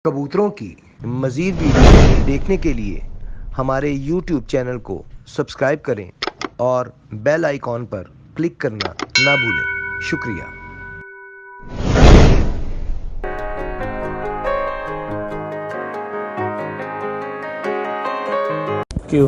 कबूतरों की मज़ीद वीडियो देखने के लिए हमारे YouTube चैनल को सब्सक्राइब करें और बेल आइकॉन पर क्लिक करना ना भूलें। शुक्रिया। क्यों?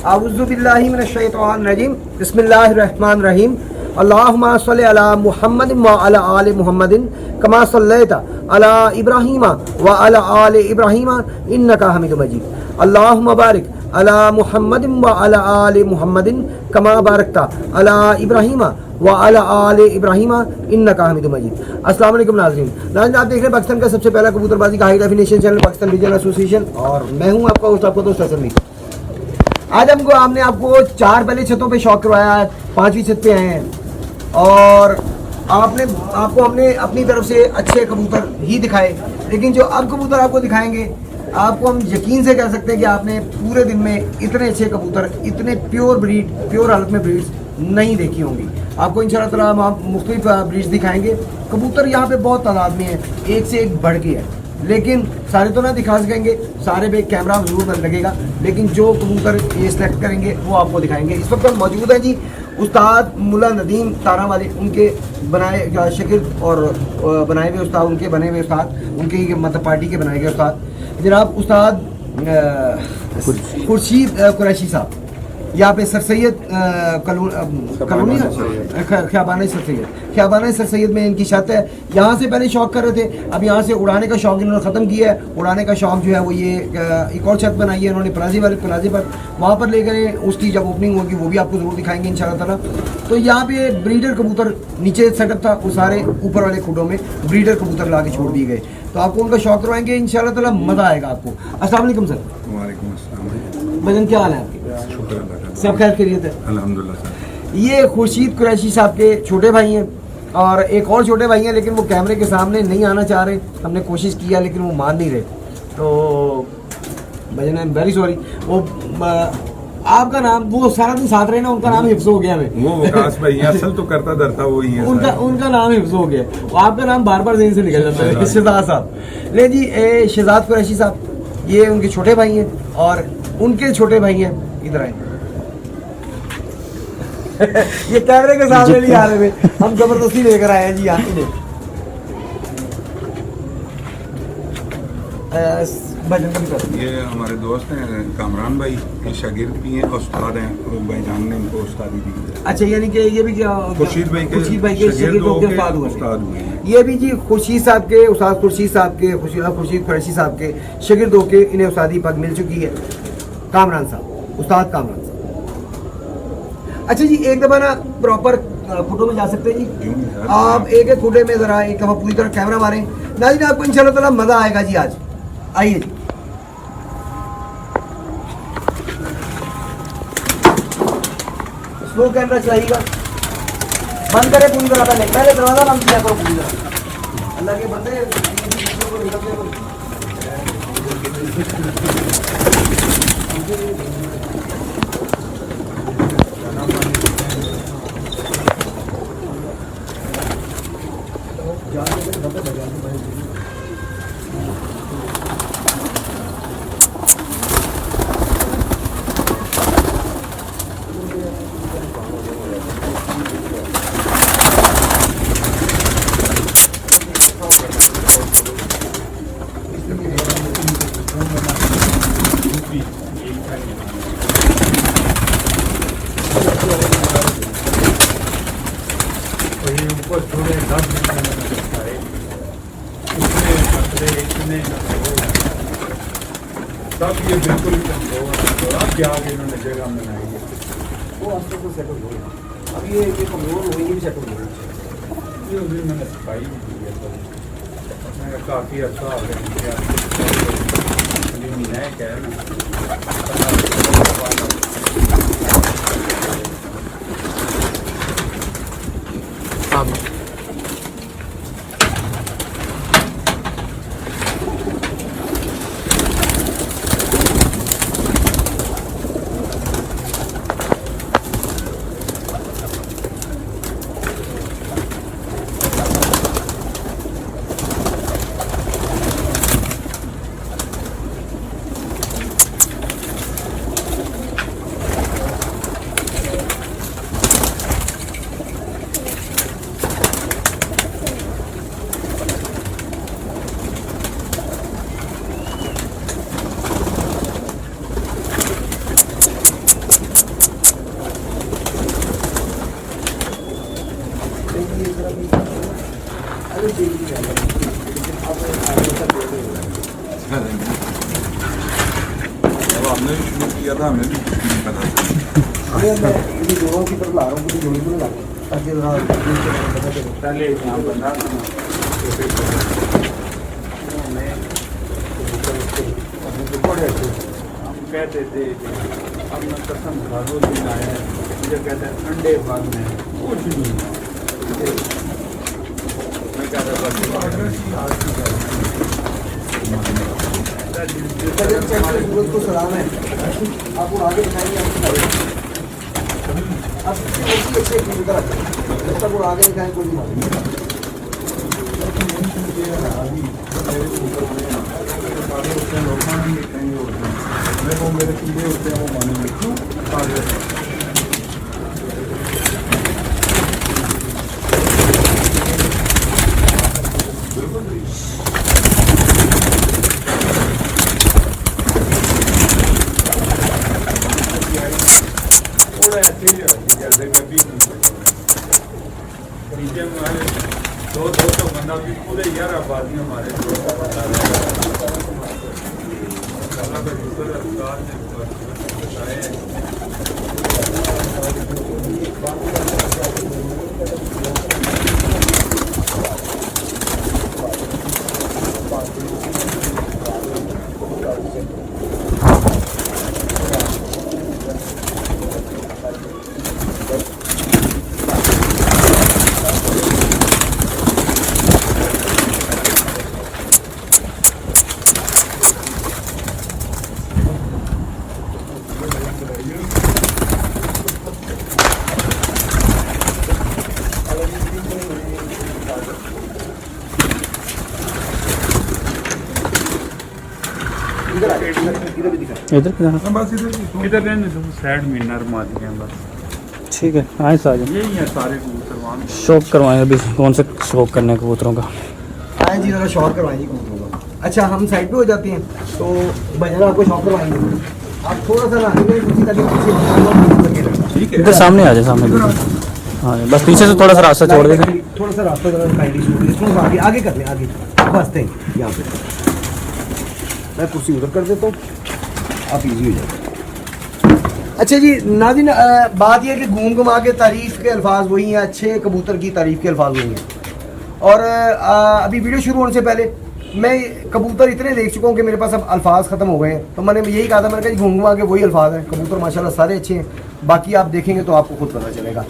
आऊज़ुबिल्लाहि मिनश्शैतानिर्रजीम बिस्मिल्लाहिर्रहमानिर्रहीम अल्लाहुम्मा सल्लि अला मुहम्मदिन व अला आलि मुहम्मदिन कमा सल्लैता अला इब्राहीम व अला आलि इब्राहीम इन्नका हमीदुम मजीद अल्लाहुम्मा बारिक अला मुहम्मदिन व अला आलि मुहम्मदिन कमा बारकता अला इब्राहीम व अला आलि इब्राहीम इन्नका हमीदुम मजीद। अस्सलाम वालेकुम नाज़रीन, आप देख रहे हैं पाकिस्तान का सबसे पहला कबूतरबाजी का high definition channel Pakistan regional association, और मैं हूं आपका दोस्त हसन मीर। आज हमने आपको 4 पहले छतों पे शौक करवाया, 5वीं छत पे आए हैं और हमने अपनी तरफ से अच्छे कबूतर ही दिखाए। लेकिन जो अब कबूतर आपको दिखाएंगे, आपको हम यकीन से कह सकते हैं कि आपने पूरे दिन में इतने अच्छे कबूतर, इतने प्योर हालत में ब्रीड्स नहीं देखी होंगी। आपको इंशाअल्लाह ताला हम मुख्तलिफ ब्रीड्स दिखाएंगे। कबूतर यहाँ पे बहुत तादाद में है, एक से एक बढ़ के है, लेकिन सारे तो ना दिखा सकेंगे, सारे पे कैमरा जरूर लगेगा, लेकिन जो कबूतर ये सिलेक्ट करेंगे वो आपको दिखाएंगे। इस वक्त हम मौजूद हैं जी उस्ताद मुल्ला नदीम तारा वाले, उनके बनाए शागिर्द और बनाए हुए उस्ताद, उनके बने हुए उस्ताद, उनके मतलब पार्टी के बनाए गए उस्ताद जनाब उस्ताद खुर्शीद कुरैशी साहब। यहाँ पे सर सैयद कॉलोनी ख्याबाना सर सैयद में इनकी छत है। यहाँ से पहले शौक कर रहे थे, अब यहाँ से उड़ाने का शौक इन्होंने ख़त्म किया है। उड़ाने का शौक जो है वो ये एक और छत बनाई है इन्होंने प्लाजे पर, वहाँ पर ले गए। उसकी जब ओपनिंग होगी वो भी आपको ज़रूर दिखाएंगे इंशाअल्लाह ताला। तो यहाँ पे ब्रीडर कबूतर नीचे सेटअप था, वो सारे ऊपर वाले खुडों में ब्रीडर कबूतर ला के छोड़ दिए गए। तो आपको उनका शौक करवाएंगे इंशाअल्लाह ताला, मज़ा आएगा आपको। अस्सलाम वालेकुम सर। वालेकुम अस्सलाम। भजन क्या हाल है आपके? सब खैर खैरियत है अल्हम्दुलिल्लाह सर। ये खुर्शीद कुरैशी साहब के छोटे भाई हैं और एक और छोटे भाई हैं, लेकिन वो कैमरे के सामने नहीं आना चाह रहे। हमने कोशिश किया लेकिन वो मान नहीं रहे। तो भजन आई एम वेरी सॉरी। वो आपका नाम, वो सारा दिन साथ रहे ना, उनका नाम हिफ्ज हो गया हमें। वो विकास भाई असल तो करता धरता वो ही है। उनका नाम हिफ्ज हो गया, आपका नाम बार बार ज़हन से निकल जाता है। शहजाद साहब ले जी, शहजाद कुरैशी साहब, ये उनके छोटे भाई हैं और उनके छोटे भाई हैं। इधर आए ये कैमरे के सामने नहीं आ रहे थे, हम जबरदस्ती लेकर आए हैं जी। यहाँ ये हमारे दोस्त हैं कामरान भाई के शागिर्द भी हैं, उस्ताद हैं, और भाईजान ने उनको उस्तादी दी है। अच्छा, यानी कि ये भी क्या खुर्शीद भाई के शागिर्द उस्ताद हुए हैं। ये भी जी खुर्शीद साहब के उस्ताद, खुर्शीद कुरैशी साहब के शागिर्द होके इन्हें उस्तादी पद मिल चुकी है। कामरान साहब, उस्ताद कामरान साहब। अच्छा जी, एक दफा ना प्रॉपर फोटो में जा सकते हैं जी आप? एक एक फोटो में जरा एक दफा पूरी तरह कैमरा मारें नाज़रीन, आपको इंशाअल्लाह ताला मजा आएगा जी। आज आइए जी। स्लो कैमरा चलाइएगा, बंद करें पूरी तरह, पहले दरवाजा बंद किया करो पूरी तरह। अल्लाह के बंदे सब ये बिल्कुल क्या आगे इन्होंने जगह बनाई है, वो आस्ते से सेटल हो गया। अब ये कमजोर हो गई, भी सेटल हो गई। ये उस दिन मैंने सफाई भी की है, तो मैं काफ़ी अच्छा हो गया। महीना क्या है ना। अब हमने भी शुरू किया था, हमें भी कुछ नहीं पता था। अरे मैं इन दोनों की तरफ ला रहा हूँ, मुझे जोड़ी में ला ताकि पता चले। पहले यहाँ बना था ना, हम कहते थे अब मैं कसम खा, 2 दिन आए हैं, मुझे कहते हैं अंडे भाग में कुछ नहीं हुआ। मैं कहता सूरज को सलाम है, आपको आगे दिखाएंगे। आप अच्छे जब तक वो आगे दिखाएं कोई नहीं मालूम। मेरे कीड़े होते हैं वो मानेंगे क्यों आगे। थोड़ा ऐसे ही जैसे कभी नीचे हमारे 200 बंदा भी पूरे 11 आबादी हमारे इधर भी दिखा। इधर किधर? बस इधर इधर रहने दो, साइड में नरमा दिए बस। ठीक है, आए सारे यही है सारे कबूतर वहाँ। शौक करवाएं। अभी कौन से शौक करने हैं कबूतरों का? आए जी, ज़रा शौक करवाएंगे कबूतरों का। अच्छा, हम साइड पे हो जाते हैं तो भजन आपको शौक करवाएंगे। आप थोड़ा सा लाएंगे उसी का ठीक है। इधर सामने आ जाए, सामने बिल्कुल। हाँ, बस पीछे से थोड़ा सा रास्ता छोड़ देगा। थोड़ा सा रास्ता जरा काइंडली छोड़ दीजिए। थोड़ा सा आगे आगे कर लें, आगे बस थे यहाँ पे। मैं कुर्सी उधर कर देता हूँ, आप इजी हो जाए। अच्छा जी नाज़रीन, बात यह है कि घूम घुमा के तारीफ़ के अल्फाज वही हैं, अच्छे कबूतर की तारीफ़ के अल्फाज वही हैं। और अभी वीडियो शुरू होने से पहले मैं कबूतर इतने देख चुका हूँ कि मेरे पास अब अल्फाज ख़त्म हो गए हैं। तो मैंने यही कहा था, मैंने कहा घूम घुमा के वही अल्फाज हैं। कबूतर माशाल्लाह सारे अच्छे हैं, बाकी आप देखेंगे तो आपको खुद पता चलेगा।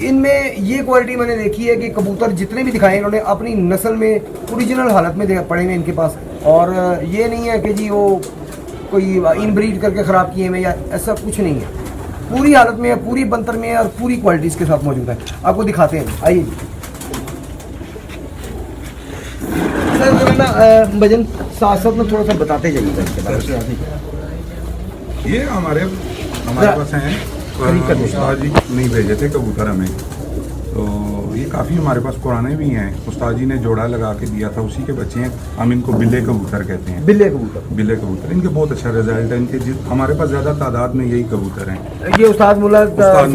इनमें ये क्वालिटी मैंने देखी है कि कबूतर जितने भी दिखाए इन्होंने अपनी नस्ल में ओरिजिनल हालत में पड़े हुए इनके पास। और ये नहीं है कि जी वो कोई इनब्रीड करके ख़राब किए हुए या ऐसा कुछ नहीं है। पूरी हालत में है, पूरी बंतर में है और पूरी क्वालिटी इसके साथ मौजूद है। आपको दिखाते हैं, आइए सर। ना भजन साथ साथ में थोड़ा सा बताते जाइएगा इसके बारे में। ये हमारे पास हैं, उस्ताद जी नहीं भेजे थे कबूतर हमें, तो ये काफ़ी हमारे पास पुराने भी हैं। उस्ताद जी ने जोड़ा लगा के दिया था, उसी के बच्चे हैं। हम इनको बिल्ले कबूतर कहते हैं। बिल्ले कबूतर, बिल्ले कबूतर इनके बहुत अच्छा रिजल्ट है। इनके हमारे पास ज़्यादा तादाद में यही कबूतर हैं। ये उस्ताद मुला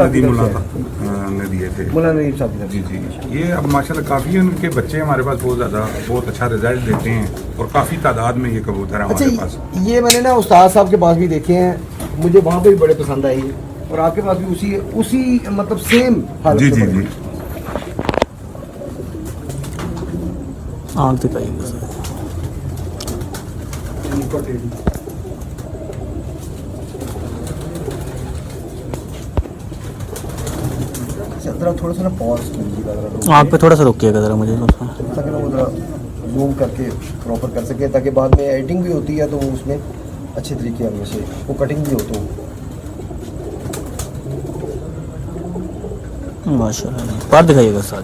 नदी मुला ने दिए थे। मुला नदीम साहब जी जी, ये अब माशाल्लाह काफ़ी उनके बच्चे हमारे पास बहुत अच्छा रिजल्ट देते हैं और काफ़ी तादाद में ये कबूतर है हमारे पास। ये मैंने ना उस्ताद साहब के पास भी देखे हैं, मुझे वहाँ पे भी बड़े पसंद आए ये। और आपके पास भी उसी मतलब सेम हालत जी जी जी। आँख दिखाइएगा सर। जरा थोड़ा सा ना पॉज कीजिएगा, आँख पे थोड़ा सा रुकिएगा ज़रा मुझे, ताकि ना वो जरा जूम करके प्रॉपर कर सके, ताकि बाद में एडिटिंग भी होती है तो उसमें अच्छे तरीके हमें से वो कटिंग भी हो तो। माशाल्लाह। पार दिखाइएगा सर।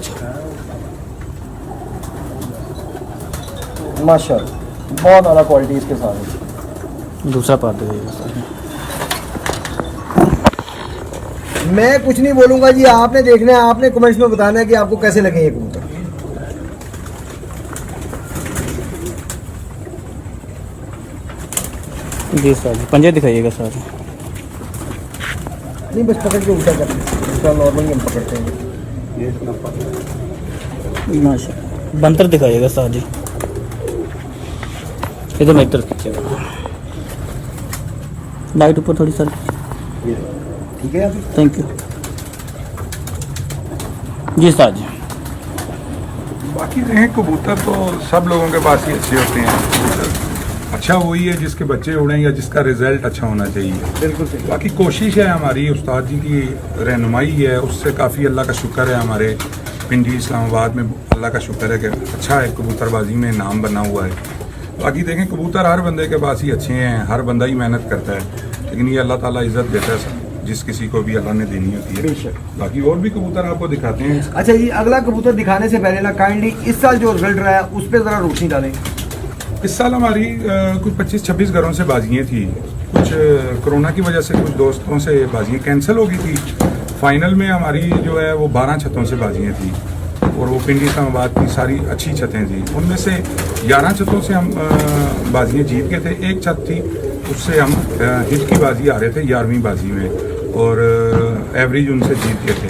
माशाल्लाह बहुत आला क्वालिटी इसके साथ। दूसरा पार दिखाइएगा सर। मैं कुछ नहीं बोलूँगा जी, आपने देखना है, आपने कमेंट्स में बताना है कि आपको कैसे लगे ये कबूतर। जी सर, पंजे दिखाइएगा सर। नहीं बस पकड़ के उल्टा कर उसका नॉर्मली हम पकड़ते हैं। माशाल्लाह। बंतर दिखाइएगा सर जी। इधर मैं इधर खींचेगा लाइट ऊपर थोड़ी सर। ठीक है अभी थैंक यू जी उस्ताद जी। बाकी रहे कबूतर तो सब लोगों के पास ही अच्छे होते हैं। कबूतर अच्छा वही है जिसके बच्चे उड़ें या जिसका रिजल्ट अच्छा होना चाहिए। बिल्कुल सही। बाकी कोशिश है हमारी, उस्ताद जी की रहनुमाई है, उससे काफ़ी अल्लाह का शुक्र है। हमारे पिंडी इस्लामाबाद में अल्लाह का शुक्र है कि अच्छा है, कबूतरबाजी में नाम बना हुआ है। बाकी देखें कबूतर हर बंदे के पास ही अच्छे हैं, हर बंदा ही मेहनत करता है, लेकिन ये अल्लाह ताला इज़्ज़त देता है जिस किसी को भी अल्लाह ने देनी होती है। बेशक। बाकी और भी कबूतर आपको दिखाते हैं। अच्छा ये अगला कबूतर दिखाने से पहले ना काइंडली इस साल जो रिजल्ट रहा है उस पर ज़रा रोशनी डालें। इस साल हमारी कुछ 25-26 घरों से बाजियाँ थी। कुछ कोरोना की वजह से कुछ दोस्तों से बाजियाँ कैंसिल हो गई थी। फाइनल में हमारी जो है वो 12 छतों से बाजियाँ थी और वो पिंडी इस्लामाबाद की सारी अच्छी छतें थी। उनमें से 11 छतों से हम बाजियाँ जीत गए थे। एक छत थी उससे हम हिट की बाजी आ रहे थे 11वीं बाजी में और एवरेज उनसे जीत गए थे।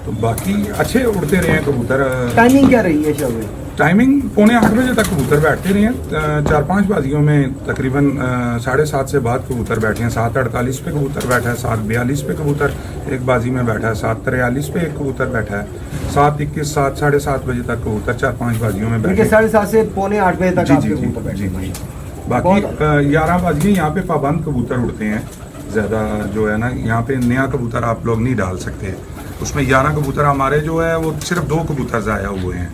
तो बाकी अच्छे उड़ते रहे हैं कबूतर। टाइमिंग क्या रही है शायद? टाइमिंग 7:45 बजे तक कबूतर बैठते रहे हैं। 4-5 बाजियों में तकरीबन 7:30 से बाद कबूतर बैठे हैं। 7:48 पे कबूतर बैठा है, 7:42 पे कबूतर एक बाजी में बैठा है, 7:43 पे एक कबूतर बैठा है, 7:21, 7-7:30 बजे तक कबूतर 4-5 बाजियों में बैठे। 7:30 से 7:45 बजे तक जी आपके जी कबूतर बैठे जी हैं। जी। बाकी 11 बाजियाँ यहाँ पे पाबंद कबूतर उड़ते हैं ज़्यादा, जो है ना यहाँ पे नया कबूतर आप लोग नहीं डाल सकते। उसमें 11 कबूतर हमारे जो है वो सिर्फ 2 कबूतर ज़ाया हुए हैं।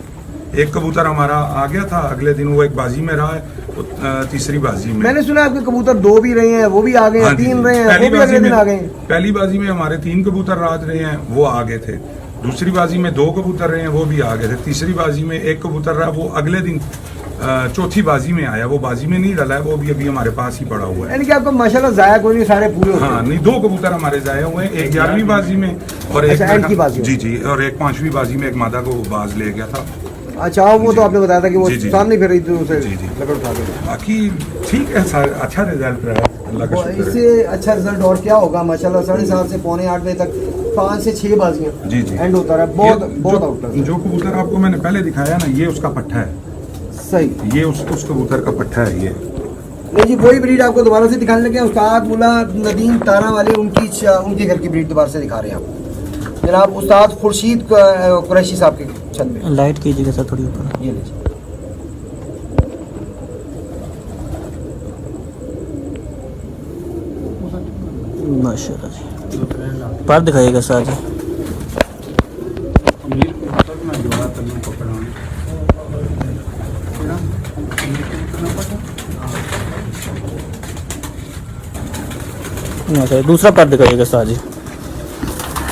एक कबूतर हमारा आ गया था, अगले दिन वो एक बाजी में रहा है, वो तीसरी बाजी में। मैंने सुना आपके कबूतर 2 भी रहे हैं, वो भी आ गए, हाँ जी, 3 रहे हैं, वो पहली भी बाजी अगले दिन में आ गए। पहली बाजी में हमारे 3 कबूतर रात रहे हैं, वो आ गए थे। दूसरी बाजी में 2 कबूतर रहे हैं, वो भी आ गए थे। तीसरी बाजी में एक कबूतर रहा, वो अगले दिन चौथी बाजी में आया, वो बाजी में नहीं डला है, वो भी अभी हमारे पास ही पड़ा हुआ है। यानी कि आपको माशाल्लाह जाया कोई नहीं, सारे पूरे होते हैं। हाँ नहीं, 2 कबूतर हमारे जाए हुए हैं, एक 11वीं बाजी में और एक अच्छा, एंड की बाजी में। जी जी, और एक 5वीं बाजी में एक मादा को बाज ले गया था। अच्छा वो तो आपने बताया था कि वो जी, जी, सामने फिर रही थी, उसे जी, जी। लकड़ उठा के। बाकी ठीक है, अच्छा रिजल्ट रहा है, अल्लाह का शुक्र है। इससे अच्छा रिजल्ट और क्या होगा? माशाल्लाह 7:30 से 7:45 बजे तक 5 से 6 बाजियां जी जी एंड होता रहा। बहुत ये बहुत आउटर जो कबूतर आपको मैंने पहले दिखाया ना, ये उसका पट्ठा है, सही। ये उस कबूतर का पट्ठा है ये। नहीं जी, वही ब्रीड आपको दोबारा से दिखाने लगे हैं। उस्ताद मुला नदीम तारा वाले उनके घर की ब्रीड दोबारा से दिखा रहे हैं आप जनाब। उस्ताद खुर्शीद कुरैशी साहब के छत में। लाइट कीजिएगा सर थोड़ी ऊपर। ये लीजिए। माशाल्लाह जी। पर दिखाइएगा सर जी। अमीर कबूतर में जोड़ा तन्नू पकड़ाने माशाल्लाह दूसरा पर दिखाइएगा सर जी।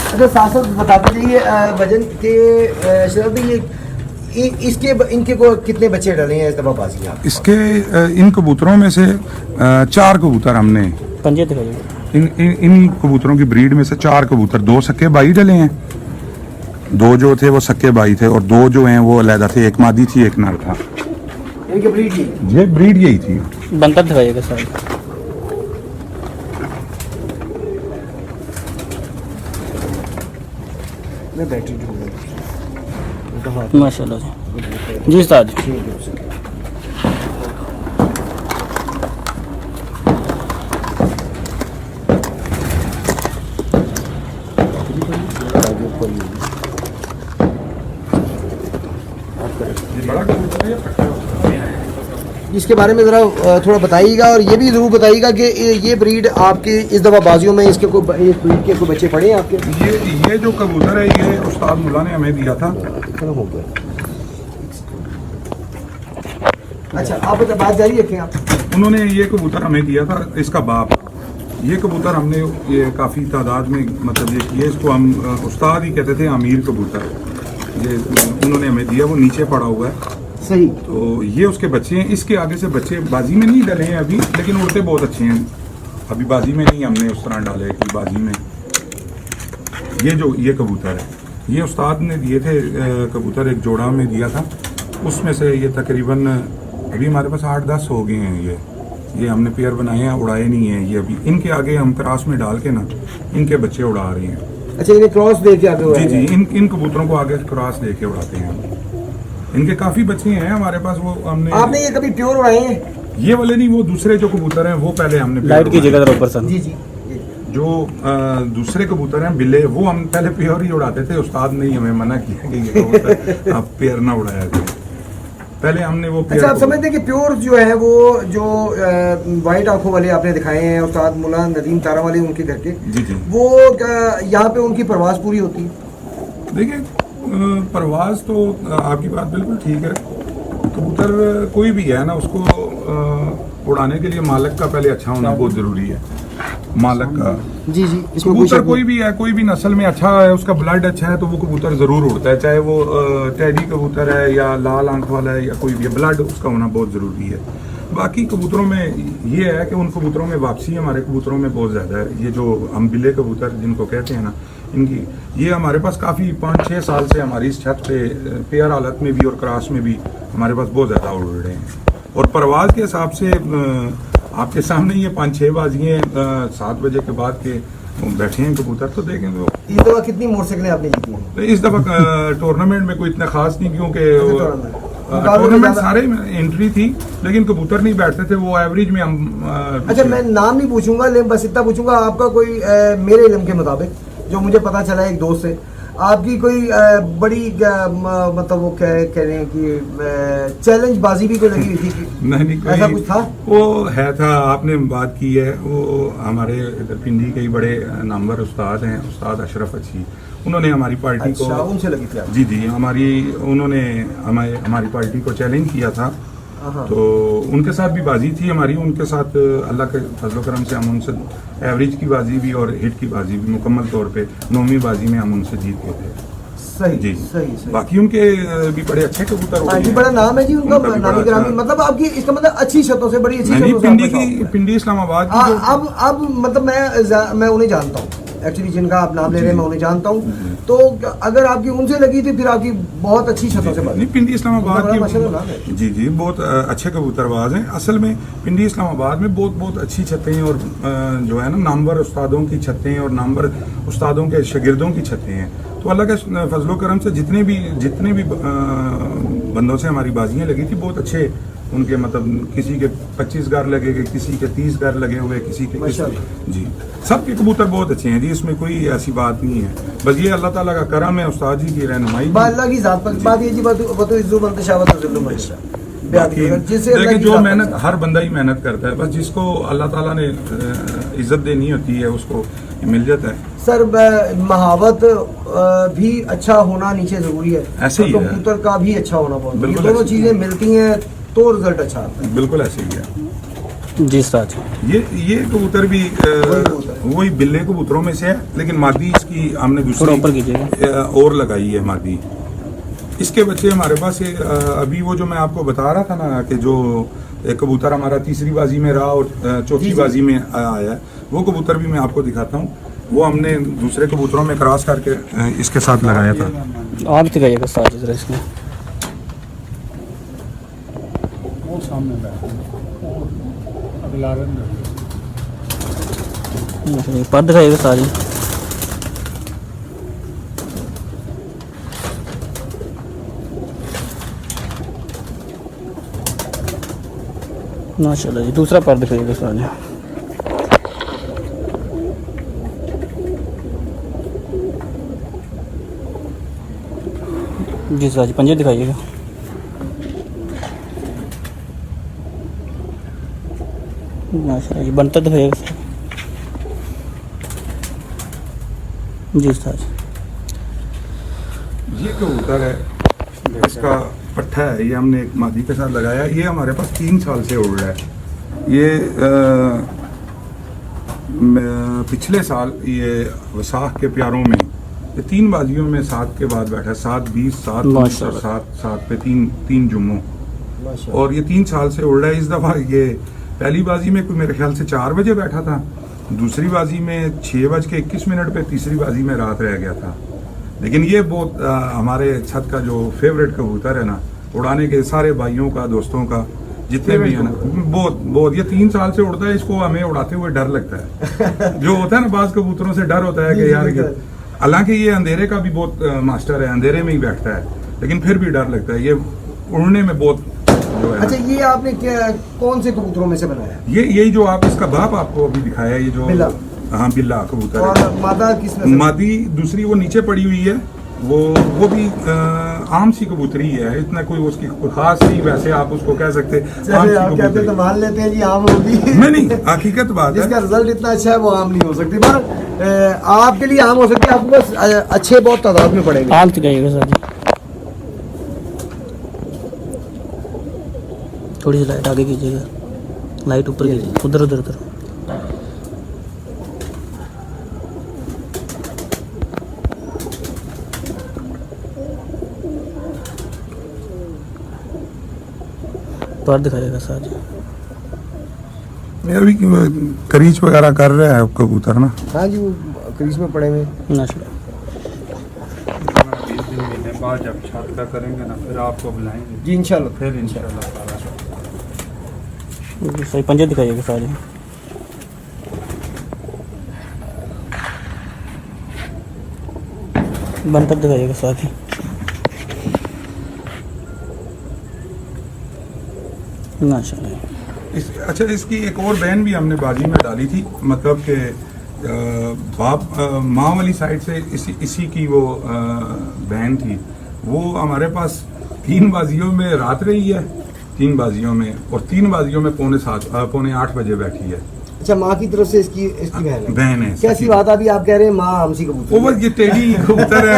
अच्छा साथ साथ बताते जाइए वजन के शरफ भाई, ये इसके इनके को कितने बच्चे डले हैं इस दफा बाजी में? इसके इन कबूतरों में से 4 कबूतर हमने पंजे दिखाइएगा। इन कबूतरों की ब्रीड में से 4 कबूतर, 2 सक्के भाई डले हैं, 2 जो थे वो सक्के भाई थे और 2 जो हैं वो अलहदा थे, एक मादी थी एक नर था। इनके ब्रीड की ये ब्रीड यही थी। बनकर दिखाइएगा सर। मैं बैटरी माशाल्लाह जी। जी उस्ताद जी। बड़ा कबूतर है या पट्टा? इसके बारे में ज़रा थोड़ा बताइएगा और ये भी ज़रूर बताइएगा कि ये ब्रीड आपके इस दफ़ा बाजियों में इसके कोई इस ब्रीड के कोई बच्चे पड़े हैं आपके? ये जो कबूतर है ये उस्ताद मुल्ला ने हमें दिया था। अच्छा आप बता, बात जारी रखें आप। उन्होंने ये कबूतर हमें दिया था, इसका बाप। ये कबूतर हमने ये काफ़ी तादाद में मतलब ये किए, इसको हम उस्ताद ही कहते थे अमीर कबूतर। ये उन्होंने हमें दिया, वो नीचे पड़ा हुआ है। सही। तो ये उसके बच्चे हैं, इसके आगे से बच्चे बाजी में नहीं डले हैं अभी, लेकिन उड़ते बहुत अच्छे हैं। अभी बाजी में नहीं हमने उस तरह डाले कि बाजी में। ये कबूतर है, ये उस्ताद ने दिए थे कबूतर, एक जोड़ा में दिया था, उसमें से ये तकरीबन अभी हमारे पास 8-10 हो गए हैं। ये हमने पेयर बनाए हैं, उड़ाए नहीं हैं ये अभी। इनके आगे हम क्रॉस में डाल के ना इनके बच्चे उड़ा रहे हैं। अच्छा इन्हें क्रॉस दे के आगे जी जी, इन कबूतरों को आगे क्रॉस दे के उड़ाते हैं। इनके काफ़ी बच्चे हैं हमारे पास, वो हमने। आपने ये कभी प्योर उड़ाए हैं? ये वाले नहीं, वो दूसरे जो कबूतर हैं वो पहले हमने पेयर लाइट की उड़ाए। जगह जरा ऊपर सर। जी जी। जो दूसरे कबूतर हैं बिल्ले, वो हम पहले प्योर ही उड़ाते थे। उस्ताद ने ही हमें मना किया कि ये कबूतर आप पेयर ना उड़ाया करें। पहले हमने वो अच्छा, आप समझते हैं कि प्योर जो है वो जो वाइट आंखों वाले आपने दिखाए हैं उस्ताद मुला नदीम तारा वाले उनके घर के, जी जी। वो यहाँ पे उनकी परवाज पूरी होती है? देखिए परवाज तो आपकी बात बिल्कुल ठीक है। कबूतर कोई भी है ना, उसको उड़ाने के लिए मालिक का पहले अच्छा होना बहुत जरूरी है। मालिक का जी जी। इसमें कबूतर कोई भी है, कोई भी नस्ल में अच्छा है, उसका ब्लड अच्छा है तो वो कबूतर जरूर उड़ता है, चाहे वो टेडी कबूतर है या लाल आंख वाला है या कोई भी है, ब्लड उसका होना बहुत जरूरी है। बाकी कबूतरों में ये है कि उन कबूतरों में वापसी हमारे कबूतरों में बहुत ज़्यादा है। ये जो हम बिल्ले कबूतर जिनको कहते हैं ना, इनकी ये हमारे पास काफ़ी 5-6 साल से हमारी इस छत पे पेयर हालत में भी और क्रॉस में भी हमारे पास बहुत ज़्यादा उड़ रहे हैं। और परवाज के हिसाब से आपके सामने ये 5-6 बाजियाँ 7 बजे के बाद के बैठे हैं कबूतर, तो देखें तो इस दफा कितनी मोटरसाइकिलें आपने जीती हैं? इस दफ़ा टूर्नामेंट में कोई इतना खास नहीं, क्योंकि मुकाबले में टूर्नामेंट ज्यादा- सारे एंट्री थी लेकिन कबूतर नहीं बैठते थे, वो एवरेज में हम अच्छा, मैं नाम नहीं पूछूंगा लेकिन बस इतना पूछूंगा आपका कोई मेरे इल्म के मुताबिक जो मुझे पता चला एक दोस्त से, आपकी कोई बड़ी मतलब वो कह रहे हैं कि चैलेंज बाजी भी कोई लगी हुई थी कि नहीं ऐसा कुछ था? वो है था, आपने बात की है। वो हमारे इधर पिंडी के ही बड़े नामवर उस्ताद हैं, उस्ताद अशरफ अच्छी, उन्होंने हमारी पार्टी अच्छा, को उनसे लगी थी आपको? जी जी उन्होंने हमारी पार्टी को चैलेंज किया था। हाँ। तो उनके साथ भी बाजी थी हमारी, उनके साथ अल्लाह के फजल करम से हम उनसे एवरेज की बाजी भी और हिट की बाजी भी मुकम्मल तौर पे 9वीं बाजी में हम उनसे जीत गए थे। सही जी सही सही। बाकी उनके भी बड़े अच्छे कबूतर हाँ होते जी, हैं। बड़ा नाम है जी उनका, उनका भी बड़ा नामी अच्छा- ग्रामी, मतलब आपकी इसका मतलब अच्छी शतों से, बड़ी अच्छी नहीं, शतों से पिंडी आपका की शौक है। पिंडी इस्लामाबाद की जो अब मतलब मैं उन्हें जानता हूँ एक्चुअली, जिनका आप नाम ले रहे हैं मैं उन्हें जानता हूँ। तो अगर आपकी उनसे लगी थी फिर आपकी बहुत अच्छी शतों से बात। नहीं, पिंडी इस्लामाबाद बड़ा माशाल्लाह नाम है। की जी बहुत अच्छे कबूतरबाज हैं। असल में पिंडी इस्लामाबाद में बहुत अच्छी छतें और जो है ना नामवर उस्तादों की छतें और नामवर उस्तादों के शागिर्दों की छतें हैं। तो अल्लाह के फजलो करम से जितने भी बंदों से हमारी बाजियाँ लगी थी, बहुत अच्छे उनके, मतलब किसी के 25 घर लगे हुए, किसी के 30 घर लगे हुए, किसी के जी सबके कबूतर बहुत अच्छे हैं जी, इसमें कोई ऐसी बात नहीं है। बस ये अल्लाह ताला का करम है, उस्ताद जी की रहनुमाई। अल्लाह की जात पर बात ये जी, बतो इज्जत मंतशावत जिल्लु मंतशा। बाकी जिसे अल्लाह देखिए की जो जात मेहनत पर- हर बंदा ही मेहनत करता है, बस जिसको अल्लाह ताला ने इज्जत देनी होती है उसको मिल जाता है। सर महावत भी अच्छा होना नीचे जरूरी है, ऐसे ही है। कबूतर का भी अच्छा होना बहुत, ये बिल्कुल दोनों ऐसे ही चीजें मिलती हैं तो रिजल्ट अच्छा आता है। बिल्कुल ऐसे ही है। जी उस्ताद। ये कबूतर भी वही बिल्ले कबूतरों में से है, लेकिन मादी इसकी हमने थोड़ा ऊपर दूसरी कीजिएगा। और लगाई है मादी। इसके बच्चे हमारे पास अभी वो जो मैं आपको बता रहा था ना कि जो एक कबूतर हमारा तीसरी बाजी में रहा और चौथी बाजी में आया है, वो कबूतर भी मैं आपको दिखाता हूँ। वो हमने दूसरे कबूतरों में क्रॉस करके इसके साथ लगाया था। आप दिखाइएगा उस्ताद जरा इसमें। वो सामने बैठा अगला रंग पर दिखाइएगा उस्ताद जी। माशाल्लाह जी, दूसरा पर दिखाइएगा उस्ताद जी। जी उस्ताद जी, पंजे दिखाइएगा। माशाल्लाह जी, बनता दिखाइएगा जी उस्ताद जी। ये कबूतर है, इसका पट्ठा है, ये हमने एक मादी के साथ लगाया। ये हमारे पास 3 साल से उड़ रहा है। ये पिछले साल ये वसाख के प्यारों में ये 3 बाजियों में 7 के बाद बैठा, 7, 20, 7 और 7 पे 3 जुम्मों, और ये 3 साल से उड़ रहा है। इस दफ़ा ये पहली बाजी में कोई मेरे ख्याल से 4 बजे बैठा था, दूसरी बाजी में 6:21 पे, तीसरी बाजी में रात रह गया था। लेकिन ये बहुत हमारे छत का जो फेवरेट कबूतर है ना, उड़ाने के सारे भाइयों का, दोस्तों का, जितने भी है ना, बहुत ये 3 साल से उड़ता है। इसको हमें उड़ाते हुए डर लगता है। जो होता है ना, बाज कबूतरों से डर होता है कि यार, हालांकि ये अंधेरे का भी बहुत मास्टर है, अंधेरे में ही बैठता है, लेकिन फिर भी डर लगता है। ये उड़ने में बहुत जो है ना। अच्छा, ये आपने क्या कौन से कबूतरों में से बनाया? ये यही जो आप इसका बाप आपको अभी दिखाया, ये जो बिल्ला। हाँ बिल्ला कबूतर और है। मादा किस नस्ल? मादी दूसरी वो नीचे पड़ी हुई है, वो भी आम सी कबूतरी है, इतना कोई उसकी खास नहीं, वैसे आप उसको कह सकते आम चलिए, सी आप कहते हैं कबूतरी। तो मान लेते हैं जी आम होगी। नहीं हकीकत बात है। जिसका रिजल्ट इतना अच्छा है वो आम नहीं हो सकती, पर आपके लिए आम हो सकती है, आपको बस अच्छे बहुत तादाद में पड़ेंगे। आम दिखाइएगा सर जी, थोड़ी सी लाइट आगे कीजिएगा, लाइट ऊपर कीजिए, उधर उधर उधर। पर दिखाइएगा सर जी। ये अभी करीच वगैरह कर रहा है कबूतर ना। हाँ जी, वो क्रीज में पड़े हुए। माशाल्लाह। 20 दिन महीने बाद जब छत का करेंगे ना, फिर आपको बुलाएंगे जी इंशाल्लाह। फिर इंशाल्लाह ताला। सही पंजे दिखाइएगा सर जी। बन तक दिखाइएगा सर जी। माशाल्लाह। अच्छा, इसकी एक और बहन भी हमने बाजी में डाली थी, मतलब कि बाप माँ वाली साइड से इसी की वो बहन थी, वो हमारे पास 3 बाजियों में रात रही है, 3 बाजियों में, और 3 बाजियों में पौने 8 बजे बैठी है। अच्छा, माँ की तरफ से इसकी बहन है। कैसी बात, अभी आप कह रहे हैं माँ हमसी कबूतर? वो ये टेडी कबूतर है।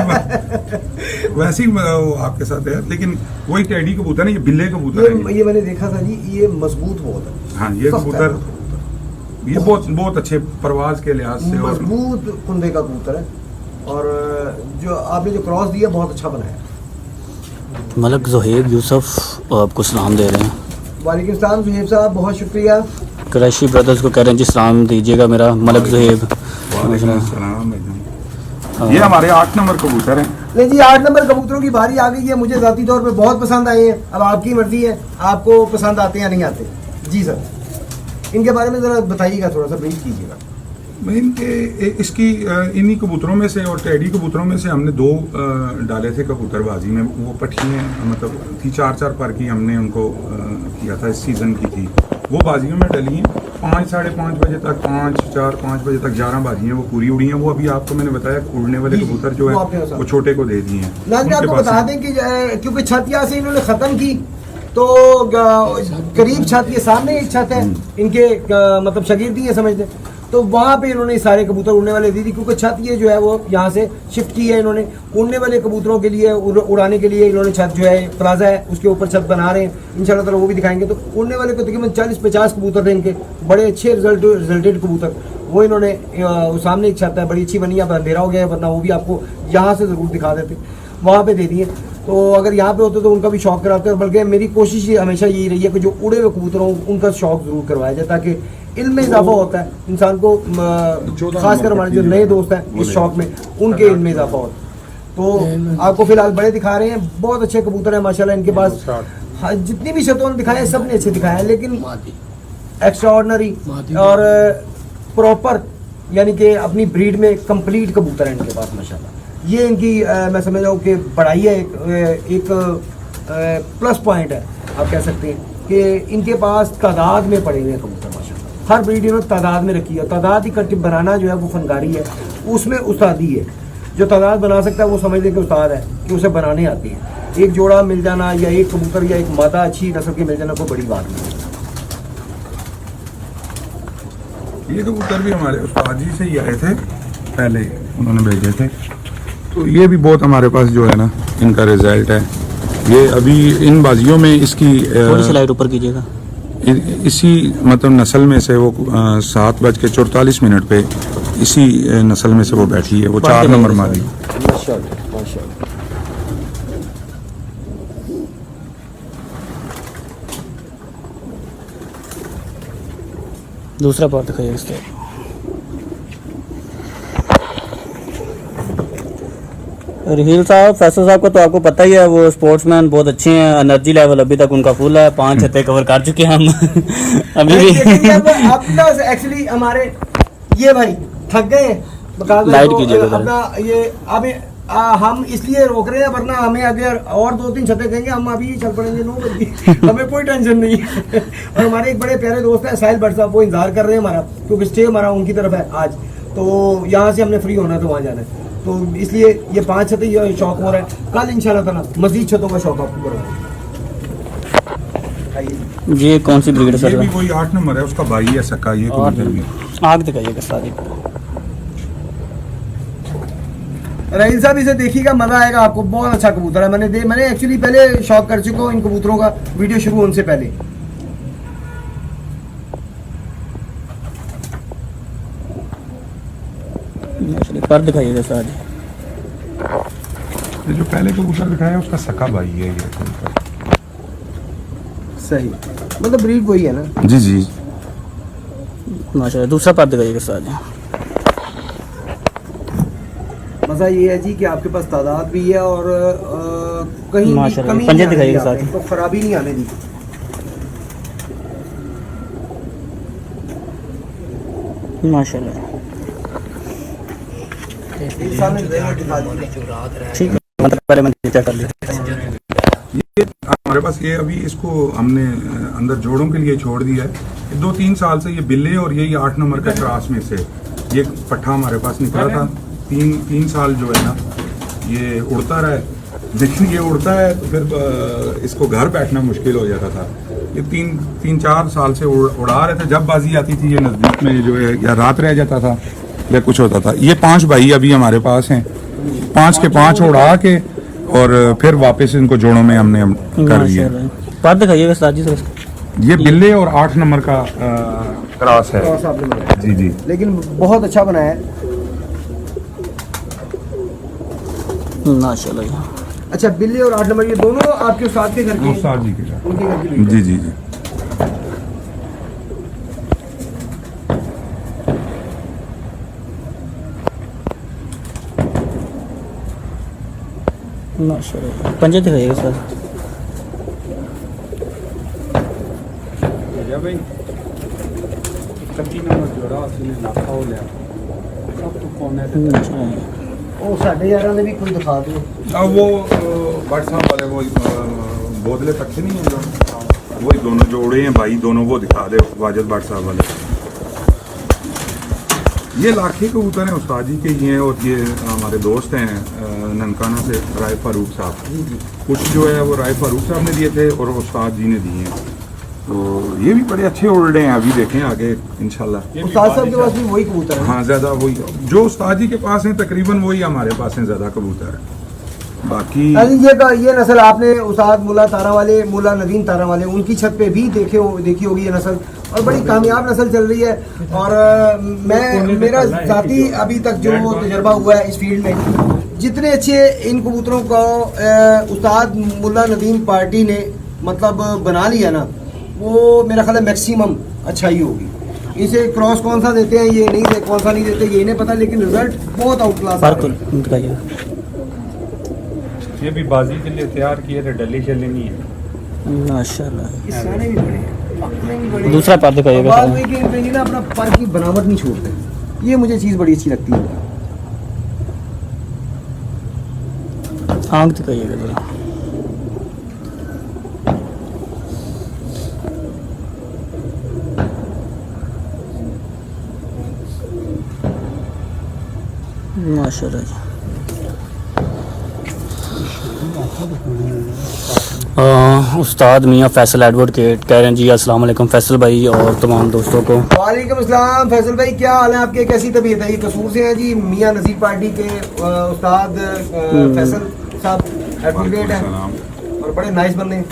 वैसे ही वो आपके साथ है, लेकिन वही टेडी कबूतर है, ये बिल्ले कबूतर है। ये मैंने देखा था जी, ये मजबूत बहुत है। हाँ, ये कबूतर ये बहुत अच्छे परवाज के लिहाज से और मजबूत कुंदे का कबूतर है, और जो आपने जो क्रॉस दिया बहुत अच्छा बनाया। मलक ज़ुहैब यूसुफ आपको सलाम दे रहे हैं। वालेकुम सलाम ज़ुहैब साहब, बहुत शुक्रिया। कुरैशी ब्रदर्स को कह रहे हैं जी सलाम दीजिएगा मेरा मलक ज़ुहैब। वालेकुम अस्सलाम भाईजान। ये हमारे 8 नंबर कबूतर हैं। नहीं जी, 8 नंबर कबूतरों की बारी आ गई है। मुझे ज़ाती तौर पे बहुत पसंद आए हैं। अब आपकी मर्जी है, आपको पसंद आते हैं या नहीं आते। जी सर, इनके बारे में ज़रा बताइएगा, थोड़ा सा ब्रीफ कीजिएगा। इसकी इन्हीं कबूतरों में से और टेडी कबूतरों में से हमने 2 डाले थे कबूतरबाजी में। वो पट्टियाँ मतलब थी 4-4 पर की, हमने उनको किया था, इस सीज़न की थी। वो बाजियों में डली हैं 5, साढ़े 5 बजे तक, 5, 4, 5 बजे तक 11 बाजियाँ वो पूरी उड़ी हैं। वो अभी आपको मैंने बताया उड़ने वाले कबूतर जो है वो छोटे को दे दिए हैं। नाज़रीन, आपको बता दें कि क्योंकि छत यहाँ से इन्होंने ख़त्म की, तो करीब छत, ये सामने एक छत है इनके, मतलब शागिर्दी है समझते, तो वहाँ पे इन्होंने सारे कबूतर उड़ने वाले दी थी, क्योंकि छत ये जो है वो यहाँ से शिफ्ट की है इन्होंने। उड़ने वाले कबूतरों के लिए, उड़ाने के लिए इन्होंने छत जो है प्लाजा है उसके ऊपर छत बना रहे हैं, इंशाल्लाह ताला वो भी दिखाएंगे। तो उड़ने वाले को तकरीबन 40-50 कबूतर थे इनके, बड़े अच्छे रिजल्टेड कबूतर। वो इन्होंने सामने एक छत है बड़ी अच्छी बनी है, अब अंधेरा हो गया है, वरना वो भी आपको यहाँ से ज़रूर दिखा देते, वहाँ पे दे दिए। तो अगर यहाँ पे होते तो उनका भी शौक कराते हैं, बल्कि मेरी कोशिश हमेशा यही रही है कि जो उड़े हुए कबूतर हों उनका शौक ज़रूर करवाया जाए, ताकि इल्म में इजाफा होता है इंसान को, खासकर हमारे जो नए दोस्त हैं इस शौक में, उनके इल्म में इजाफा होता है। तो आपको फिलहाल बड़े दिखा रहे हैं, बहुत अच्छे कबूतर हैं माशाल्लाह इनके पास। हाँ, जितनी भी शतों ने दिखाए सब ने अच्छे दिखाए हैं, लेकिन एक्स्ट्रा ऑर्डनरी और प्रॉपर, यानी कि अपनी ब्रीड में कंप्लीट कबूतर है इनके पास माशाल्लाह। ये इनकी मैं समझ रहा हूँ कि बड़ाई है, एक प्लस पॉइंट है, आप कह सकते हैं कि इनके पास तादाद में पड़े हुए हैं कबूतर माशाल्लाह। हर ब्रीड इन्होंने तादाद में रखी है। तादाद इकट्ठी बनाना जो है वो फनकारी है, उसमें उस्तादी है। जो तादाद बना सकता है वो समझ लें कि उस्ताद है, कि उसे बनाने आती है। एक जोड़ा मिल जाना या एक कबूतर या एक मादा अच्छी नस्ल के मिल जाना कोई बड़ी बात नहीं। ये कबूतर भी हमारे उस्ताद जी से ही आए थे, पहले उन्होंने भेजे थे। तो ये भी बहुत हमारे पास जो है ना इनका रिजल्ट है। ये अभी इन बाजियों में इसकी थोड़ी सी लाइट ऊपर कीजिएगा। इसी मतलब नस्ल में से वो 7:44 पे इसी नस्ल में से वो बैठी है, वो 4 नंबर मादी। माशाल्लाह माशाल्लाह। दूसरा पार्ट दिखाइए इसका। रहील साहब, फैसल साहब को तो आपको पता ही है, वो स्पोर्ट्समैन बहुत अच्छे हैं, एनर्जी लेवल अभी तक उनका फुल है, 5 छतें कवर कर चुके हैं हम अभी भी। एक्चुअली हमारे ये भाई थक गए, लाइट कीजिएगा अपना ये अब हम इसलिए रोक रहे हैं, वरना हमें अगर और 2-3 छतें देंगे हम अभी चल पड़ेंगे 9 बजे। हमें कोई टेंशन नहीं है। और हमारे एक बड़े प्यारे दोस्त है साहिल भट्ट साहब, वो इंतजार कर रहे हैं हमारा, क्योंकि स्टे हमारा उनकी तरफ है आज, तो यहाँ से हमने फ्री होना है तो वहाँ जाना है, तो इसलिए ये 5 छतें ये शौक हो रहा है। कल इंशाल्लाह ताला मजीद छतों का शौक आपको करूँगा। ये कौन सी ब्रीड है ये भी सर? वही 8 नंबर है, उसका भाई है सक्का, ये कबूतर भी। आग दिखाइएगा सारी। रहील साहब इसे देखिएगा, मजा आएगा आपको, बहुत अच्छा कबूतर है। मैंने एक्चुअली पहले शौक कर चुका हूँ इन कबूतरों का, वीडियो शुरू होने से पहले। पर दिखाइएगा सारी। ये जो पहले कबूतर दिखाया उसका सक्का भाई है ये कबूतर। सही, मतलब ब्रीड वही है ना? जी जी। माशाल्लाह। दूसरा पर दिखाइएगा सारी। मजा ये है जी कि आपके पास तादाद भी है और कहीं भी माशाल्लाह, कमी पंजे नहीं आने दी दिखाइएगा आपने, साथ। तो खराबी नहीं आने दी। माशाल्लाह। इंसान ने दिखा दिया। ठीक है, मतलब पहले मैं चेक कर लेता हूँ। ये हमारे पास ये अभी इसको हमने अंदर जोड़ों के लिए छोड़ दिया है। 2-3 साल से ये बिल्ले और ये 8 नंबर का क्रॉस में से ये पट्ठा हमारे पास निकला था। 3 साल जो है ना ये उड़ता रहा है, लेकिन ये उड़ता है तो फिर इसको घर बैठना मुश्किल हो जाता था। ये 3-4 साल से उड़ा रहे थे, जब बाजी आती थी ये नज़दीक में जो है या रात रह जाता था या कुछ होता था। ये 5 भाई अभी हमारे पास हैं, 5 के 5 उड़ा के और फिर वापस इनको जोड़ों में हमने कर दिया। पर दिखाइएगा साजी सर। ये बिल्ले और 8 नंबर का क्रॉस है। क्रॉस आपने बनाया, जी जी। लेकिन बहुत अच्छा बनाया है। माशाल्लाह। अच्छा, बिल्ली और 8 नंबर ये दोनों आपके उस्ताद के घर के? उस्ताद जी के घर। उनके घर की जी जी जी। माशाल्लाह। पंजे दिखाइएगा सर। भाई 31 नंबर जोड़ा उसने लाखा हो लिया सब तो कौन है ਉਹ ਸਾਡੇ ਯਾਰਾਂ ਦੇ ਵੀ ਕੋਈ ਦਿਖਾ ਦਿਓ। अब वो व्हाट्सएप वाले वो बोतले पक्षी नहीं है जो वही दोनों जोड़े हैं भाई, दोनों वो दिखा दे वाजिद व्हाट्सएप वाले। ये लाखे कबूतर हैं उस्ताद जी के ही हैं, और ये हमारे दोस्त हैं ननकाना से राय फारूक साहब। कुछ जो है वो राय फारूक साहब ने दिए थे और उस्ताद जी ने दिए हैं, तो ये भी बड़े अच्छे उड़ रहे हैं। अभी देखें आगे इंशाल्लाह। उस्ताद साहब के पास भी वही कबूतर है? हाँ, ज़्यादा वही जो उस्ताद जी के पास हैं तकरीबन वही हमारे पास हैं ज़्यादा कबूतर है। बाकी ये नस्ल आपने उस्ताद मुला तारा वाले, मुला नदीम तारा वाले, उनकी छत पे भी देखी होगी ये नस्ल, और बड़ी कामयाब नस्ल चल रही है। और मेरा ज़ाती अभी तक जो तजर्बा हुआ है इस फील्ड में, जितने अच्छे इन कबूतरों को उस्ताद मुला नदीम पार्टी ने मतलब बना लिया ना, वो मेरा ख्याल है मैक्सिमम अच्छा ही होगी। इसे क्रॉस कौन सा देते हैं ये नहीं दे, कौन सा नहीं देते ये नहीं पता, लेकिन रिजल्ट बहुत आउट क्लास आ रहे हैं। दिखाइएगा। ये भी बाजी के लिए तैयार किए थे, डली शली नहीं है। माशाल्लाह। इस सारे भी बड़े हैं, अपने भी बड़े हैं। दूसरा पर दिखाइएगा बात सर। वही कि इनके लिए ना अपना पर की बनावट नहीं छोड़ते, ये मुझे चीज़ बड़ी अच्छी लगती है। आंख दिखाइएगा जरा। माशाल्लाह जी। उस्ताद मियाँ फैसल एडवोकेट कह रहे हैं जी अस्सलाम वालेकुम फैसल भाई और तमाम दोस्तों को। वालेकुम अस्सलाम फैसल भाई, क्या हाल है आपके, कैसी तबीयत है? ये कसूर से हैं जी, मियाँ नज़ीर पार्टी के उस्ताद फैसल साहब एडवोकेट हैं और बड़े नाइस बंदे हैं।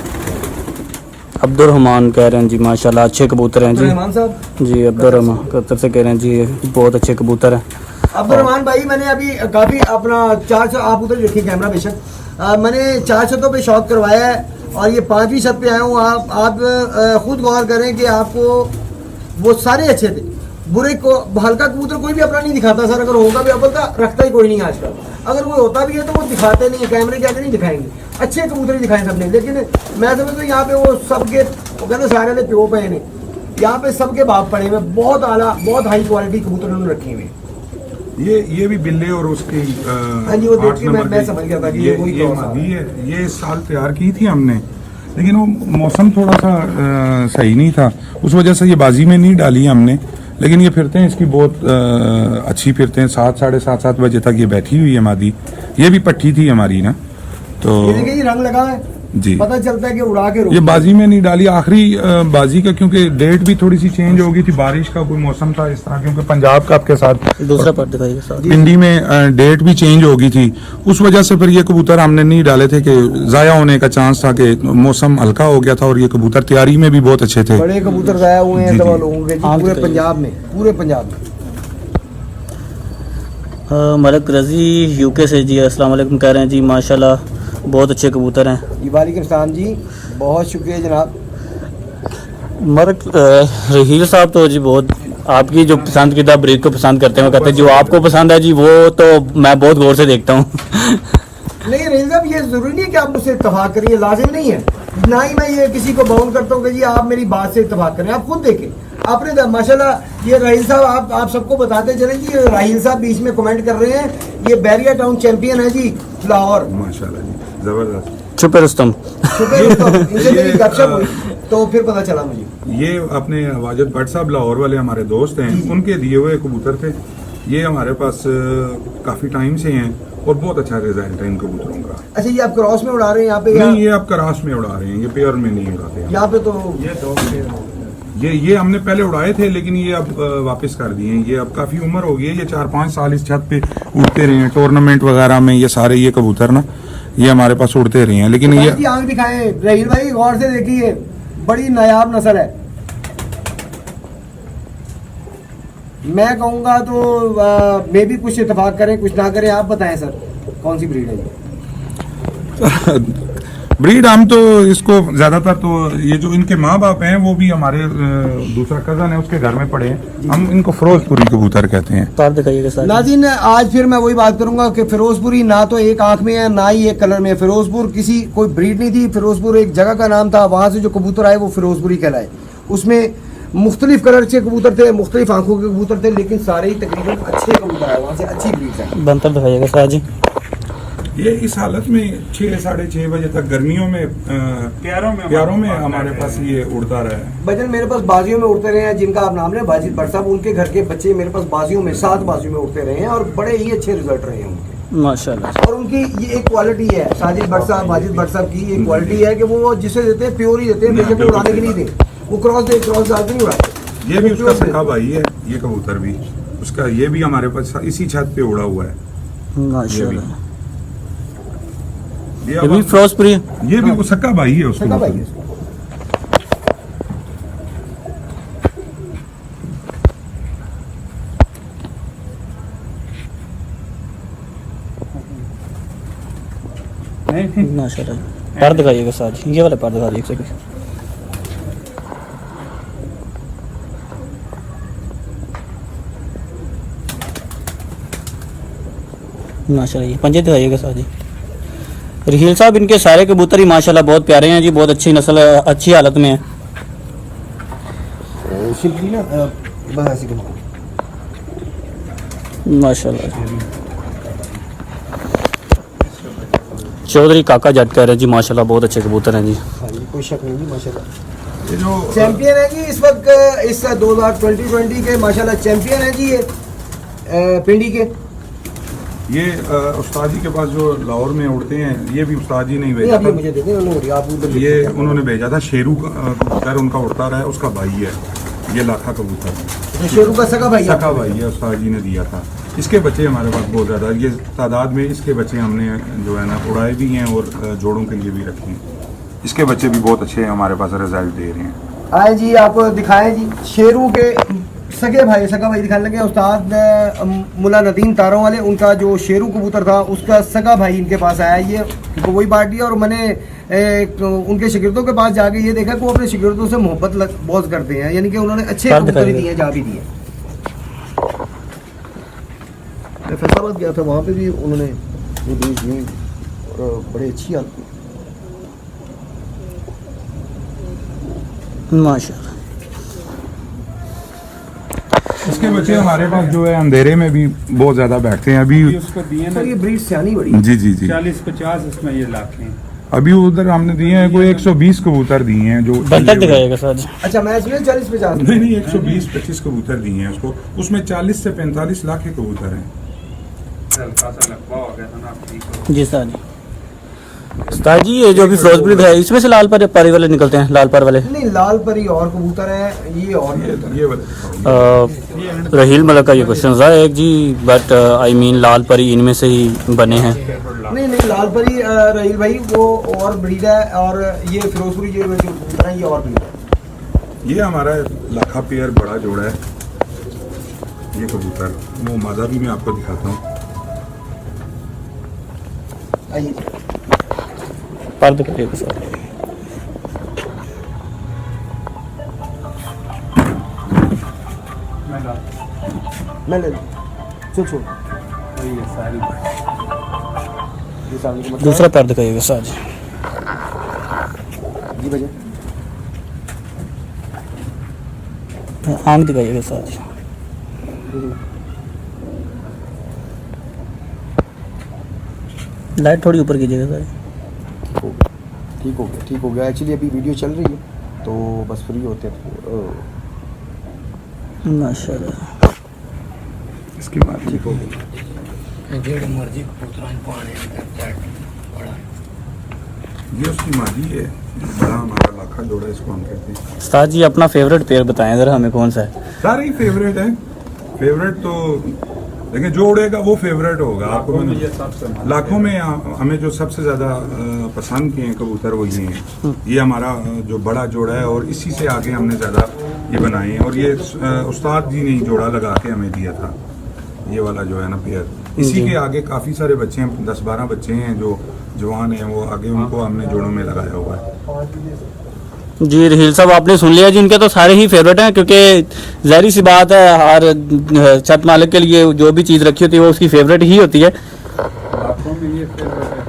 अब्दुर्रहमान कह रहे हैं जी माशाल्लाह अच्छे कबूतर हैं जी। रहमान साहब जी अब्दुर्रहमान कतर से कह रहे हैं जी बहुत अच्छे कबूतर हैं। अब्दुर्रहमान भाई, मैंने अभी काफ़ी अपना 400, आप उधर रखिए कैमरा बेशक, मैंने 4 छतों पे शौक करवाया है और ये 5वीं छत पे आया हूँ। आप खुद गौर करें कि आपको वो सारे अच्छे थे, बुरे को हल्का कबूतर कोई भी अपना नहीं दिखाता सर, अगर होगा भी अव्वल का रखता ही कोई नहीं आजकल, अगर कोई होता भी है तो वो दिखाते नहीं है, कैमरे के आगे नहीं दिखाएंगे, अच्छे कबूतर ही दिखाएं सबने। लेकिन मैं समझता हूँ यहाँ पे वो सबके वो कहते सारे वाले प्यो पे हैं, यहाँ पे सबके बाप पड़े हुए, बहुत आला बहुत हाई क्वालिटी कबूतर उन्होंने रखे हुए। ये भी बिल्ले और उसकी हाँ जी, वो देख 8 के नंबर मैं की- समझ गया था कि ये वही क्रॉस आ रहा मादी है। ये इस साल तैयार की थी हमने, लेकिन वो मौसम थोड़ा सा सही नहीं था, उस वजह से ये बाजी में नहीं डाली हमने। लेकिन ये फिरते हैं, इसकी बहुत अच्छी फिरते हैं। 7-7:30 बजे तक ये बैठी हुई है मादी। ये भी पट्टी थी हमारी ना, तो ये देखिए, ये रंग लगा है जी। पता चलता है कि उड़ा के रोक ये बाजी में नहीं डाली, आखिरी बाजी का, क्योंकि डेट भी थोड़ी सी चेंज हो गई थी, बारिश का कोई मौसम था इस तरह, क्योंकि पंजाब का आपके साथ दूसरा पार्ट दिखाइए साथ। पिंडी में डेट भी चेंज हो गई थी, उस वजह से फिर ये कबूतर हमने नहीं डाले थे कि जाया होने का चांस था, कि मौसम हल्का हो गया था। और ये कबूतर तैयारी में भी बहुत अच्छे थे। बड़े कबूतर गाया हुए हैं जी, दवा जी। लोगों के जी, हाँ, पूरे तो पंजाब में, पूरे पंजाब में। मलक रजी यूके से जी अस्सलाम वालेकुम कह रहे हैं जी, माशाल्लाह बहुत अच्छे कबूतर हैं जी वालेकुम सलाम जी, बहुत शुक्रिया जनाब। मलक रहील साहब तो जी बहुत आपकी जो पसंद कीदा ब्रीड को पसंद करते हैं, वो कहते हैं जो आपको पसंद है जी वो तो मैं बहुत गौर से देखता हूँ। नहीं रहील साहब, ये जरूरी नहीं कि आप मुझसे इत्तेफाक करें, ये लाजिम नहीं है। ना ही मैं ये किसी को बाउंड करता हूँ कि जी आप मेरी बात से इत्तेफाक करें। आप खुद देखें, आपने माशाल्लाह ये राहिल साहब, आप सबको बताते चले जी, ये राहिल साहब बीच में कमेंट कर रहे हैं, ये बैरिया टाउन चैंपियन है जी लाहौर। माशाल्लाह जी, जबरदस्त। छुपे रुस्तम। इनसे मेरी गपशप हुई तो फिर पता चला मुझे। ये अपने वाजिद भट्ट साहब लाहौर वाले हमारे दोस्त हैं, उनके दिए हुए कबूतर थे। ये हमारे पास काफी टाइम से हैं और बहुत अच्छा रिजल्ट है इन कबूतरों का। अच्छा, ये आप क्रॉस में उड़ा रहे हैं यहाँ पे? नहीं, ये आप करास में उड़ा रहे हैं, ये पेयर में नहीं उड़ाते हैं। यहाँ पे तो ये हमने पहले उड़ाए थे, लेकिन ये अब वापस कर दिए हैं। ये अब काफी उम्र हो गई है, ये 4-5 साल इस छत पे उड़ते रहे हैं, टूर्नामेंट वगैरह में। ये सारे ये कबूतर ना, ये हमारे पास उड़ते रहे हैं, लेकिन ये भाई जी आंख दिखाएं रहील भाई, गौर से देखिए, बड़ी नायाब नस्ल है। मैं कहूँगा तो मे भी कुछ इत्तेफाक करें कुछ ना करें, आप बताएं सर कौन सी ब्रीड है ये? ब्रीड हम तो इसको ज्यादातर तो ये जो इनके माँ बाप हैं वो भी हमारे दूसरा कजन है उसके घर में पड़े हैं, हम इनको फिरोजपुरी कबूतर कहते हैं। तार दिखाइएगा साथ। नाज़रीन, आज फिर मैं वही बात करूंगा कि फिरोजपुरी ना तो एक आंख में है ना ही एक कलर में है। फिरोजपुर किसी कोई ब्रीड नहीं थी, फिरोजपुर एक जगह का नाम था, वहाँ से जो कबूतर आए वो फिरोजपुरी कहलाए। उसमें मुख्तलिफ कलर के कबूतर थे, मुख्तलिफ आंखों के कबूतर थे, लेकिन सारे ही तकरीबन अच्छे कबूतर आए वहाँ से, अच्छी ब्रीड है। बंतर दिखाइएगा साथ जी। ये इस हालत में 6-6:30 बजे तक गर्मियों में प्यारों में हमारे पास ये उड़ता रहा है। भजन मेरे पास बाजियों में उड़ते रहे हैं, जिनका आप नाम लें बाजिद भट्ट साहब, उनके घर के बच्चे मेरे पास बाजियों में 7 बाजियों में उड़ते रहे हैं और बड़े ही अच्छे रिजल्ट रहे हैं उनके। माशाल्लाह। और उनकी ये एक क्वालिटी है साजिद भट्ट साहब, बाजिद भट्ट साहब की एक क्वालिटी है कि वो जिसे देते हैं प्योर ही देते हैं, बेशक वो उड़ाने के लिए दें, वो क्रॉस डाल के नहीं उड़ाते। ये भी उसका सखा भाई है, ये कबूतर भी उसका, ये भी हमारे पास इसी छत पे उड़ा हुआ है। माशाल्लाह। ये ये भी फिरोजपुरी है। ये भी वो सका भाई है उसको। सका भाई है। माशाल्लाह। पर दिखाइएगा साथ, ये वाला पर दिखा दीजिए एक सेकंड। माशाल्लाह, ये पंजे दिखाइएगा साथ जी। रहील साहब, इनके सारे कबूतर ही माशाल्लाह बहुत प्यारे हैं जी, बहुत अच्छी नस्ल है, अच्छी हालत में है। सिंपली ना बस ऐसे करो। माशाल्लाह। चौधरी काका जट कह रहे हैं जी, माशाल्लाह बहुत अच्छे कबूतर हैं जी। हाँ जी, कोई शक नहीं जी, माशाल्लाह ये जो चैंपियन है जी इस वक्त, इस 2020 के माशाल्लाह चैंपियन है जी ये पिंडी के। ये उस्ताद जी के पास जो लाहौर में उड़ते हैं, ये भी उस्ताद जी ने ही नहीं, भेजा आप था। मुझे देते हैं, आप उधर ये उन्होंने भेजा था, शेरू का कबूतर उनका उड़ता रहा है, उसका भाई है ये लाखा कबूतर, शेरू का सका भाई सका भाई है, उस्ताद जी ने दिया था। इसके बच्चे हमारे पास बहुत ज़्यादा, ये तादाद में इसके बच्चे हमने जो है ना उड़ाए भी हैं और जोड़ों के लिए भी रखे हैं। इसके बच्चे भी बहुत अच्छे हमारे पास रिजल्ट दे रहे हैं। आए जी, आप दिखाएं जी शेरू के सके भाई, सका भाई दिखाने लगे। उस्ताद मुला नदीम तारों वाले, उनका जो शेरू कबूतर था उसका सका भाई इनके पास आया, ये तो वही पार्टी है। और मैंने उनके शिगिर्दों के पास जाके ये देखा कि वो अपने शिगिर्दों से मोहब्बत बहुत करते हैं, यानी कि उन्होंने अच्छे कबूतर दिए, जा भी दिए। मैं फैसलाबाद गया था, वहाँ पे भी उन्होंने वो भेज दिए और बड़े अच्छी हालत में। माशाल्लाह। इसके बच्चे हमारे पास जो है अंधेरे में भी बहुत ज्यादा बैठते हैं अभी। अभी उसको दिए ना सर ये ब्रीड सियानी बड़ी। जी जी जी। 40-50 इसमें ये लाख हैं। अभी उधर हमने दिए हैं कोई 120 कबूतर दिए हैं जो बतख दिखाइएगा सर जी। अच्छा मैं इसमें 40-50। नहीं 120-25 कबूतर दिए हैं उसको, उसमें 40 से 45 लाख के कबूतर हैं। हल्का सा लकवा हो गया था ना, आप ठीक हो। जी सर जी। उस्ताद जी ये जो अभी फ्रोज ब्रीड है इसमें से लाल परी वाले निकलते हैं, लाल पर वाले? नहीं लाल परी और कबूतर है ये और ये वाले रहील मलक का ये क्वेश्चन था एक जी, बट आई मीन लाल परी इनमें से ही बने हैं। नहीं लाल परी रहील भाई वो और ब्रीड है, और ये फिरोजपुरी जो कबूतर है ये और ब्रीड है। ये हमारा लाखा पेयर बड़ा जोड़ा है ये कबूतर, वो मादा भी मैं आपको दिखाता हूँ। आइए पर दिखाइएगा सर। मैं ले लूँ। चल ये सारी ये सामने की मतलब दूसरा पैर दिखाइएगा सर जी। जी भैया आंख दिखाइएगा सर जी। लाइट थोड़ी ऊपर कीजिएगा सर। ठीक हो गया एक्चुअली अभी वीडियो चल रही है तो बस फ्री होते हैं तो माशाल्लाह इसकी बात ठीक हो गया। ये उसकी मादी है, बड़ा हमारा लाखा जोड़ा इसको हम कहते हैं। उस्ताद जी अपना फेवरेट पेयर बताएं ज़रा हमें, कौन सा है? सारे ही फेवरेट है। फेवरेट तो देखिए जो उड़ेगा वो फेवरेट होगा आपको। ये मैंने सबसे लाखों में हमें जो सबसे ज्यादा पसंद किए हैं कबूतर वो ये हैं। ये हमारा जो बड़ा जोड़ा है और इसी से आगे हमने ज्यादा ये बनाए हैं, और ये उस्ताद जी ने जोड़ा लगा के हमें दिया था ये वाला जो है ना पेयर। इसी के आगे काफी सारे बच्चे हैं, 10-12 बच्चे हैं जो जवान हैं, वो आगे उनको हमने जोड़ों में लगाया हुआ है। जी रहील साहब आपने सुन लिया जी, इनके तो सारे ही फेवरेट हैं, क्योंकि ज़ाहिर सी बात है हर छत मालिक के लिए जो भी चीज़ रखी होती है वो उसकी फेवरेट ही होती है। लाखों में ये फेवरेट है।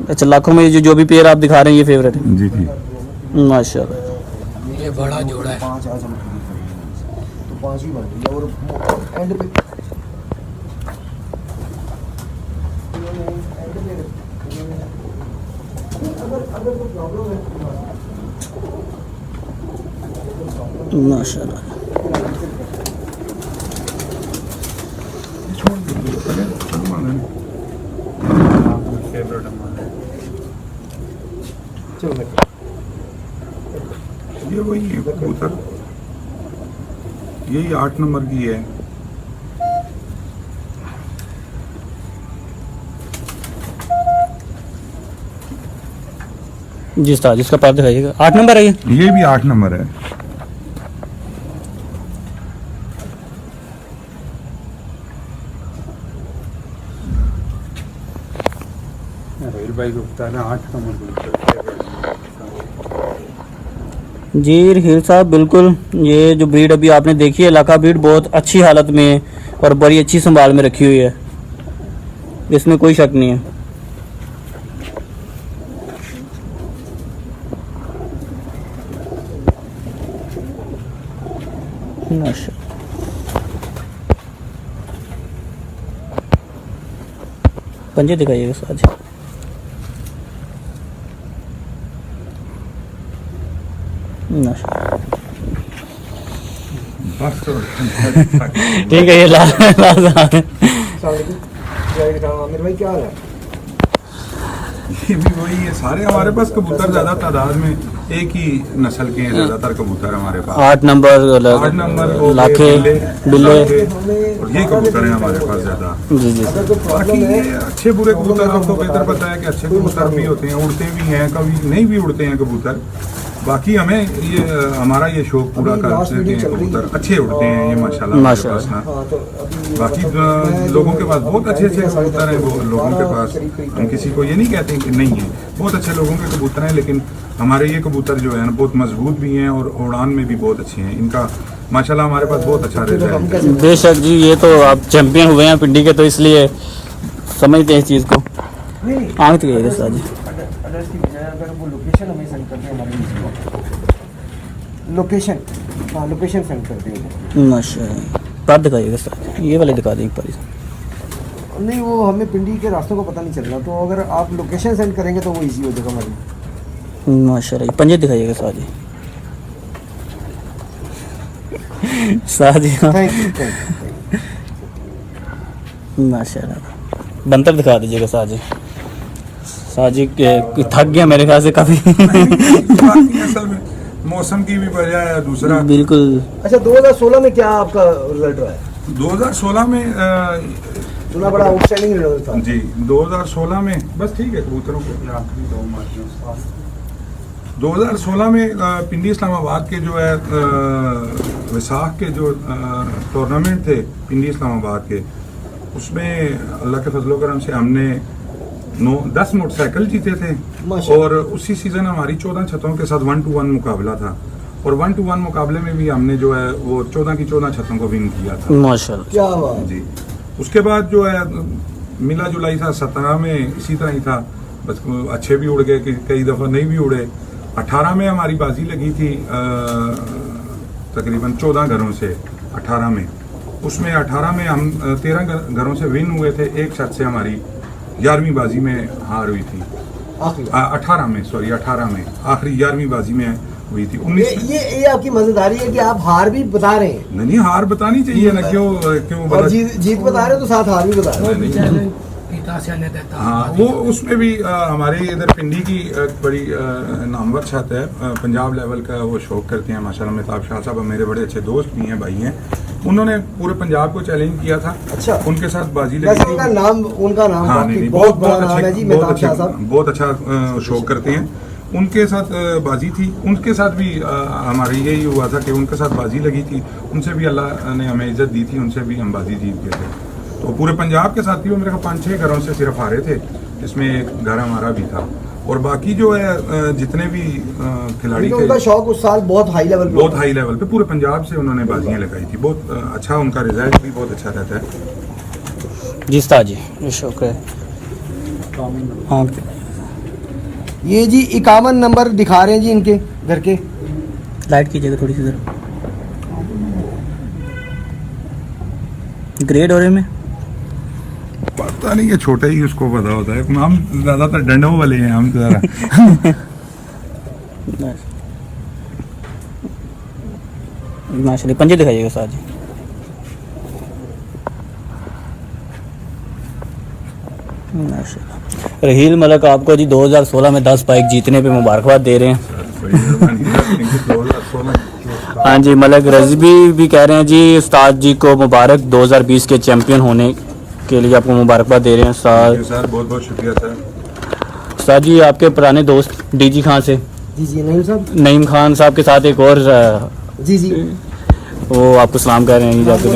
अच्छा लाखों में जो भी पेयर आप दिखा रहे हैं ये फेवरेट है? जी जी। माशाल्लाह। ये बड़ा जोड़ा है। 5 आज हम तो 5 ही बन गई और एंड पे अगर कोई प्रॉब्लम है माशाल्लाह। फेवरेट हमारा। चलो ये वही है कबूतर, यही 8 नंबर की है। जी उस्ताद इसका पैर दिखाइएगा। 8 नंबर है ये भी 8 नंबर है। रहील भाई को बताना 8 नंबर जी रहील साहब बिल्कुल। ये जो ब्रीड अभी आपने देखी है लाखा ब्रीड बहुत अच्छी हालत में और बड़ी अच्छी संभाल में रखी हुई है, इसमें कोई शक नहीं है। पंजे दिखाइएगा सर जी। ठीक है ये लाल आमिर भाई क्या हाल है? ये भी वही है, सारे हमारे पास कबूतर ज्यादा तादाद में एक ही नस्ल के हैं ज्यादातर कबूतर हमारे पास। 8 नंबर 8 नंबर लाखे बिल्ले और ये कबूतर है हमारे पास ज्यादा। जी जी अगर कोई बाकी प्रॉब्लम ये है अच्छे बुरे कबूतर आपको बेहतर पता है कि अच्छे कबूतर भी होते हैं, उड़ते भी हैं, कभी नहीं भी उड़ते हैं कबूतर। बाकी हमें ये हमारा ये शौक पूरा अभी कर लास्ट देते वीडियो हैं, चल रही है। कबूतर अच्छे उड़ते हैं ये माशाल्लाह हमारे पास माशाल्लाह। ना। हाँ तो अभी बाकी लोगों के पास बहुत अच्छे अच्छे कबूतर हैं, वो लोगों के पास हम किसी को ये नहीं कहते कि नहीं है, बहुत अच्छे लोगों के कबूतर हैं, लेकिन हमारे ये कबूतर जो है ना बहुत मजबूत भी हैं और उड़ान में भी बहुत अच्छे हैं। इनका माशाल्लाह हमारे पास बहुत अच्छा रिजल्ट है। बेशक जी, ये तो आप चैंपियन हुए हैं पिंडी के, तो इसलिए समझते हैं इस चीज़ को। नहीं आंख तो गई सर जी। अगर वो लोकेशन हमें सेंड करते हैं हमारे लोकेशन हाँ लोकेशन सेंड कर देंगे। माशाल्लाह, पर दिखाइएगा सर, ये वाले दिखा दें एक बार। नहीं वो हमें पिंडी के रास्तों का पता नहीं चल रहा, तो अगर आप लोकेशन सेंड करेंगे तो वो इजी हो जाएगा हमारी। माशाल्लाह, ये पंजे दिखाइएगा साजी। साजी थैंक यू। माशाल्लाह, बंतर दिखा दीजिएगा साजी। साजी के थक गया मेरे ख्याल से काफ़ी। असल में मौसम की भी वजह है, दूसरा बिल्कुल। अच्छा 2016 में क्या आपका रिजल्ट रहा है? 2016 में सुना बड़ा आउटस्टैंडिंग रिजल्ट था। जी 2016 में बस ठीक है, कबूतरों के आखिरी 2 मार्च 2016 में पिंडी इस्लामाबाद के जो है विसाख के जो टूर्नामेंट थे पिंडी इस्लामाबाद के, उसमें अल्लाह के फजलो करम से हमने 10 मोटरसाइकिल जीते थे। और उसी सीज़न हमारी 14 छतों के साथ 1-to-1 मुकाबला था, और 1-to-1 मुकाबले में भी हमने जो है वो 14 की 14 छतों को विन किया था। माशाल्लाह, क्या बात। जी उसके बाद जो है मिला जुलाई था 17 में इसी तरह ही था, बस अच्छे भी उड़ गए, कई दफ़ा नहीं भी उड़े। 18 में हमारी बाजी लगी थी तकरीबन 14 घरों से 18 में, उसमें 18 में हम 13 घरों से विन हुए थे, एक शर्त से हमारी 11वीं बाजी में हार हुई थी। 18 में सॉरी 18 में आखिरी 11वीं बाजी में हुई थी। 19 में ये आपकी मजेदारी है कि आप हार भी बता रहे हैं। नहीं हार बतानी चाहिए ना, क्यों और जीत बता रहे हो तो साथ हार भी बता रहे हैं। हाँ वो उसमें भी हमारे इधर पिंडी की बड़ी नामवर छत है, पंजाब लेवल का वो शौक करते हैं माशाल्लाह। मेहताब शाह साहब मेरे बड़े अच्छे दोस्त भी हैं, भाई हैं, उन्होंने पूरे पंजाब को चैलेंज किया था। अच्छा, उनके साथ बाजी लगी थी। उनका नाम हाँ नहीं बहुत बड़ा नाम है जी, मेहताब शाह साहब बहुत अच्छा शौक करते हैं। उनके साथ बाजी थी, उनके साथ भी हमारी यही हुआ था कि उनके साथ बाजी लगी थी, उनसे भी अल्लाह ने हमें इज्जत दी थी, उनसे भी हम बाजी जीत गए थे। तो पूरे पंजाब के साथ ही वो मेरे को 5-6 घरों से सिर्फ हारे थे, इसमें एक घर हमारा भी था। और बाकी जो है जितने भी खिलाड़ी थे, उनका शौक उस साल बहुत हाई लेवल पे पूरे पंजाब से उन्होंने बाजियां लगाई थी। बहुत अच्छा उनका रिजल्ट भी बहुत अच्छा रहता है। जी साजी, ये शौक है। हाँ ये जी 51 नंबर दिखा रहे हैं जी इनके घर के। लाइट कीजिएगा थोड़ी सी जरा, ग्रेड और में पता नहीं है, छोटा ही उसको पता होता है, हम ज्यादातर डंडों वाले हैं हम जरा। माशाल्लाह, पंजे दिखाइएगा साजी। माशाल्लाह, रहील मलक आपको जी 2016 में 10 बाइक जीतने पे मुबारकबाद दे रहे हैं। हाँ जी, मलक रजबी भी कह रहे हैं जी उस्ताद जी को मुबारक 2020 के चैंपियन होने के लिए आपको मुबारकबाद दे रहे हैं। सर बहुत बहुत शुक्रिया सर। उस्ताद जी आपके पुराने दोस्त डीजी खान से, जी नईम साहब, नईम खान साहब के साथ एक और जी वो आपको सलाम कर रहे हैं जाके।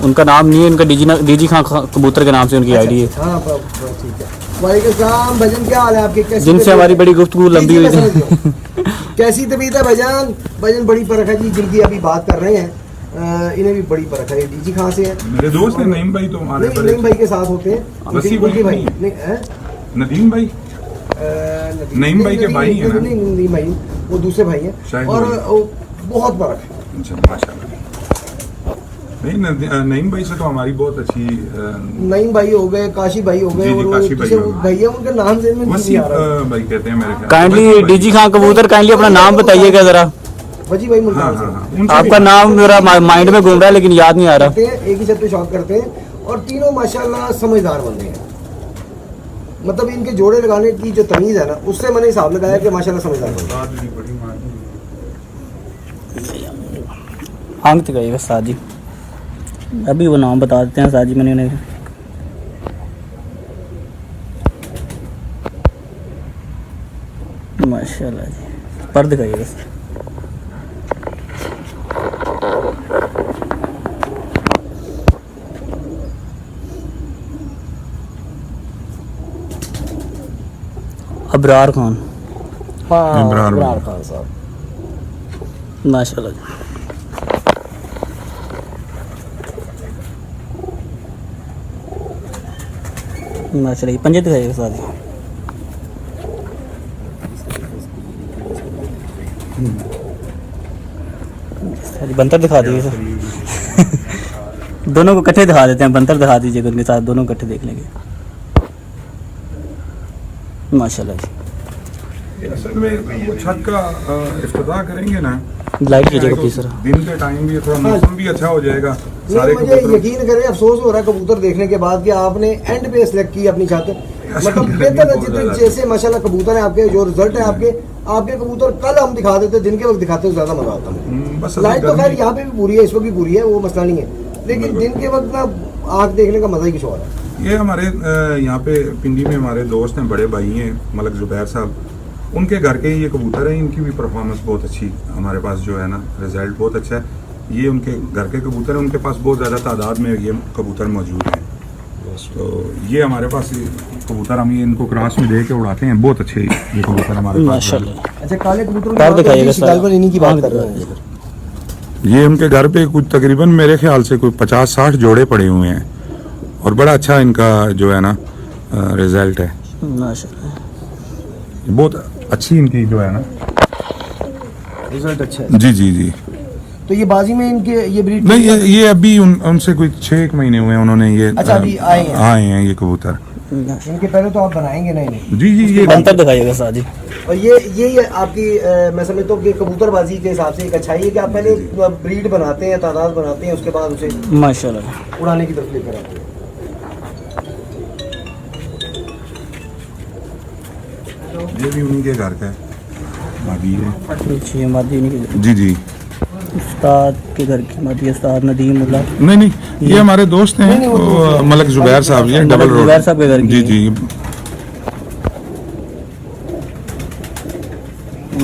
उनका नाम नहीं है, उनका डीजी खान कबूतर के नाम से उनकी आईडी है। ठीक है। वालेकुम सलाम भजन, क्या हाल है आपके? कैसी जिनसे हमारी बड़ी गुफ्तगू लंबी हुई थी। कैसी तबीयत है भजन? भजन बड़ी परख है जी, जिनकी अभी बात कर रहे हैं इन्हें भी बड़ी परख है। डीजी खान से है, मेरे दोस्त हैं नईम भाई, तो हमारे नईम भाई के साथ होते हैं। वसीम भाई नदीम भाई, नईम भाई के भाई हैं ना? नहीं नदीम भाई वो दूसरे भाई हैं, और बहुत परख है। अच्छा माशाल्लाह। नहीं नईम भाई से तो हमारी बहुत अच्छी। नईम भाई हो गए, काशी भाई हो गए, और काशी भाई हो गए। भैया उनके नाम से नहीं आ रहा। भाई कहते हैं मेरे ख्याल। काइंडली डीजी खान कबूतर काइंडली अपना नाम बताइएगा जरा। वजी भाई मुल्तान से। आपका नाम मेरा माइंड में घूम रहा है लेकिन याद नहीं आ रहा। एक ही छत पे शौक करते हैं, और तीनों माशाल्लाह समझदार बंदे हैं। मतलब इनके जोड़े लगाने की जो तमीज है ना, उससे मैंने हिसाब लगाया कि माशाल्लाह समझदार बंदे। आंख दिखाइएगा साजी, अभी वो नाम बता देते हैं साजी, मैंने उन्हें माशाल्लाह जी। पर दिखाइएगा सर। अबरार खान, इमरान खान साहब माशाल्लाह जी। माशाल्लाह, पंजे दिखाइएगा साजी। बंतर दिखा दीजिए सर। दोनों को इकट्ठे दिखा देते हैं, बंतर दिखा दीजिएगा उनके साथ, दोनों इकट्ठे देख लेंगे। माशाल्लाह जी। ये असल में वो छत का इफ्तिताह करेंगे ना, लाइट कीजिएगा प्लीज सर। दिन के टाइम भी थोड़ा मौसम भी अच्छा हो जाएगा। नहीं, मुझे यकीन करें, अफसोस हो रहा है कबूतर देखने के बाद कि आपने एंड पे सिलेक्ट की अपनी छत। मतलब बेहतर है जितने जैसे माशाल्लाह कबूतर है आपके, जो रिजल्ट है आपके कबूतर कल हम दिखा देते, दिन के वक्त दिखाते तो ज्यादा मजा आता है। बस लाइट तो खैर यहाँ पे भी पूरी है, इस वक्त भी पूरी है, वो मसला नहीं है, लेकिन दिन के वक्त ना आँख देखने का मजा ही कुछ और है। ये हमारे यहाँ पे पिंडी में हमारे दोस्त हैं, बड़े भाई हैं मलक जुबैर साहब, उनके घर के ये कबूतर हैं, इनकी भी परफॉर्मेंस बहुत अच्छी हमारे पास जो है ना, रिजल्ट बहुत अच्छा है। ये उनके घर के कबूतर हैं, उनके पास बहुत ज़्यादा तादाद में ये कबूतर मौजूद हैं। तो ये हमारे पास ये कबूतर हम ये इनको क्रॉस में दे के उड़ाते हैं, बहुत अच्छे ये कबूतर हमारे पास। माशाल्लाह। अच्छा, काले कबूतर कार दिखाइएगा सर। गालबन इन्हीं की बात कर रहे हैं। ये उनके घर पे कुछ तकरीबन मेरे ख्याल से कोई 50-60 जोड़े पड़े हुए हैं और बड़ा अच्छा इनका जो है ना रिजल्ट है। माशाल्लाह, बहुत अच्छी इनकी जो है ना रिजल्ट अच्छा है। जी जी जी। तो ये बाजी में इनके ये ब्रीड नहीं, ये अभी उनसे कोई 6 महीने हुए हैं, उन्होंने ये अच्छा, अभी आए हैं ये कबूतर। इनके पहले तो आप बनाएंगे नहीं? जी जी, ये बंतर दिखाइएगा सर जी। और ये आपकी मैं समझता हूँ कि कबूतरबाजी के हिसाब से एक अच्छाई है कि आप पहले ब्रीड बनाते हैं, तादाद बनाते हैं, उसके बाद उसे माशाल्लाह उड़ाने की तरफ लेकर आते हैं। ये भी उन्हीं के घर का है, मादी है। जी। मादी नहीं, जी जी। उस्ताद के घर की मादी, उस्ताद नदीम उल्लाह। नहीं, ये हमारे दोस्त हैं, वो मलक जुबैर साहब, ये डबल रोड जुबैर साहब के घर की जी जी।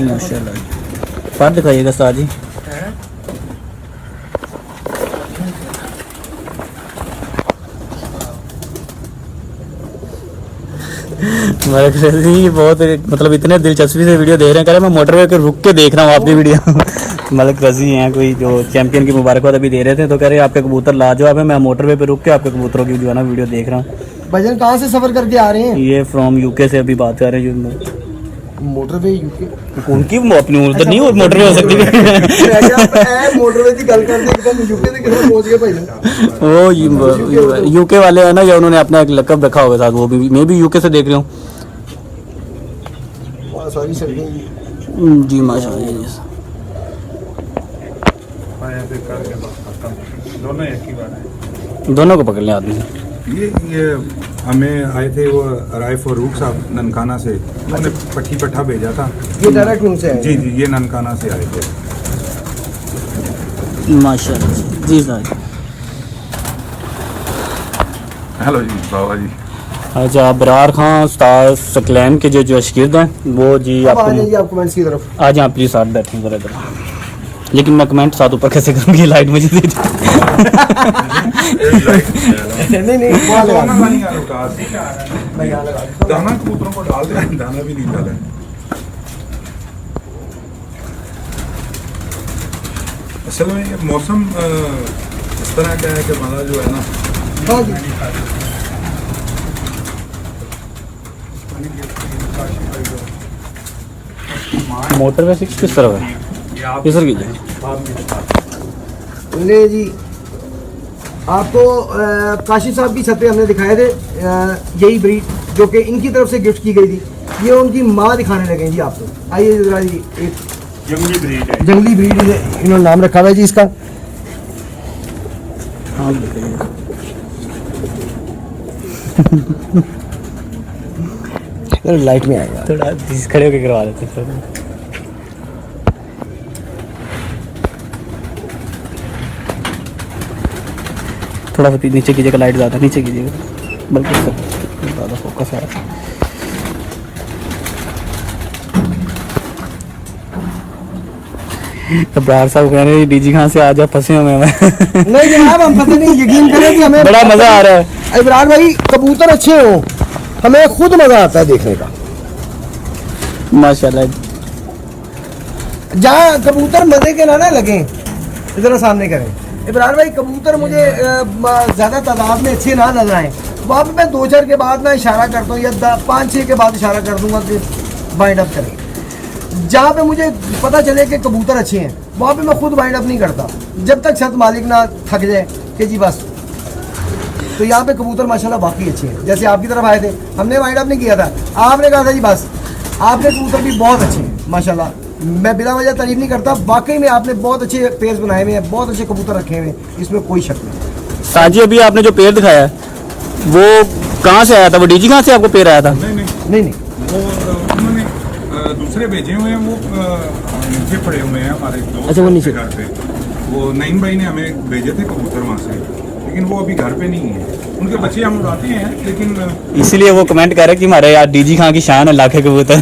माशाल्लाह। पर दिखाइएगा सर जी। मलक रजी बहुत मतलब इतने दिलचस्पी से वीडियो देख रहे हैं, कह रहे मैं मोटरवे के रुक के देख रहा हूँ आपकी वीडियो। मलक रजी हैं कोई जो चैंपियन की मुबारकबाद अभी दे रहे थे, तो कह रहे आपके कबूतर लाजवाब है, मैं मोटरवे पे रुक के आपके कबूतरों की जो है ना वीडियो देख रहा हूँ। भजन कहाँ से सफर करके आ रहे हैं? ये फ्रॉम यूके से अभी बात कर रहे हैं जो मोटरवे यूके उनकी अपनी उधर नहीं मोटरवे हो सकती। मोटरवे की गल करते एकदम यूके से किधर पहुंच गए भाई? वो यूके वाले है ना, या उन्होंने अपना एक लकब रखा होगा साथ, वो भी मैं भी यूके से देख रहा हूँ। सॉरी सर जी माशाल्लाह। दोनों को पकड़ लें आदमी। ये हमें आए थे वो राय फरूक साहब ननकाना से, उन्होंने पट्टी पट्ठा भेजा था। ये डायरेक्ट उनसे है? जी जी, ये ननकाना से आए थे। माशाल्लाह जी सर। हेलो जी बाबा जी। अच्छा, अबरार खान उस्ताद सकलैन के जो शागिर्द हैं वो जी अब आ जाइए आप कमेंट्स की तरफ। आ जाए प्लीज, साथ बैठें जरा इधर। लेकिन मैं कमेंट साथ ऊपर कैसे करूँगी, लाइट मुझे दे दीजिए। नहीं वहाँ लगा दो। दाना कबूतरों को डाल दें, दाना भी नहीं डाला है। असल में ये मौसम इस तरह का है कि हमारा जो है ना, हाँ जी। मोटर में किस तरफ है, किस तरह कीजिए। ले जी, आपको काशिफ साहब की छत पे हमने दिखाए थे यही ब्रीड जो कि इनकी तरफ से गिफ्ट की गई थी। ये उनकी माँ दिखाने लगे जी आपको। आइए जरा जी, एक जंगली ब्रीड है। जंगली ब्रीड इन्होंने नाम रखा हुआ है जी इसका। हाँ लाइट में आएगा थोड़ा खड़े होकर करवा लेते हैं। थोड़ा सा नीचे कीजिएगा, लाइट ज़्यादा नीचे कीजिएगा, बल्कि ज़्यादा फोकस आ रहा है। अब्रार साहब कह रहे हैं डीजी खान से आज आप फंसे हुए हैं। नहीं जनाब, हम पता नहीं, यकीन करें कि हमें बड़ा मज़ा आ रहा है। इब्रार भाई कबूतर अच्छे हो, हमें खुद मजा आता है देखने का। माशाल्लाह। जहाँ कबूतर मजे के ना लगे, जरा सामने करें। इब्रार भाई कबूतर मुझे ज्यादा तादाद में अच्छे ना नजर आए, वहाँ पे मैं 2-4 के बाद ना इशारा करता हूँ या 5-6 के बाद इशारा कर दूंगा कि बाइंड अप करें। जहाँ पे मुझे पता चले कि कबूतर अच्छे हैं वहाँ पे मैं खुद वाइंड अप नहीं करता जब तक छत मालिक ना थक जाए कि जी बस। तो यहाँ पे कबूतर माशाल्लाह बाकी अच्छे हैं। जैसे आपकी तरफ आए थे हमने वाइंड अप नहीं किया था, आपने कहा था जी बस। आपने कबूतर भी बहुत अच्छे हैं माशाल्लाह, मैं बिला वजह तारीफ नहीं करता, वाकई में आपने बहुत अच्छे पेयर्स बनाए हुए हैं, बहुत अच्छे कबूतर रखे हुए हैं, इसमें कोई शक नहीं। साजी अभी आपने जो पेड़ दिखाया है वो कहाँ से आया था, वो डीजी कहाँ से आपको पेड़ आया था? नहीं वो उन्होंने दूसरे भेजे हुए हैं, वो नीचे पड़े हुए हैं हमारे दोस्त। अच्छा, वो नीचे घर पे वो नईम भाई ने हमें भेजे थे कबूतर वहाँ से, लेकिन वो अभी घर पे नहीं है। उनके बच्चे हम उड़ाते हैं, लेकिन इसीलिए वो कमेंट कर रहे हैं कि हमारे यार डीजी खान की शान है लाखे कबूतर।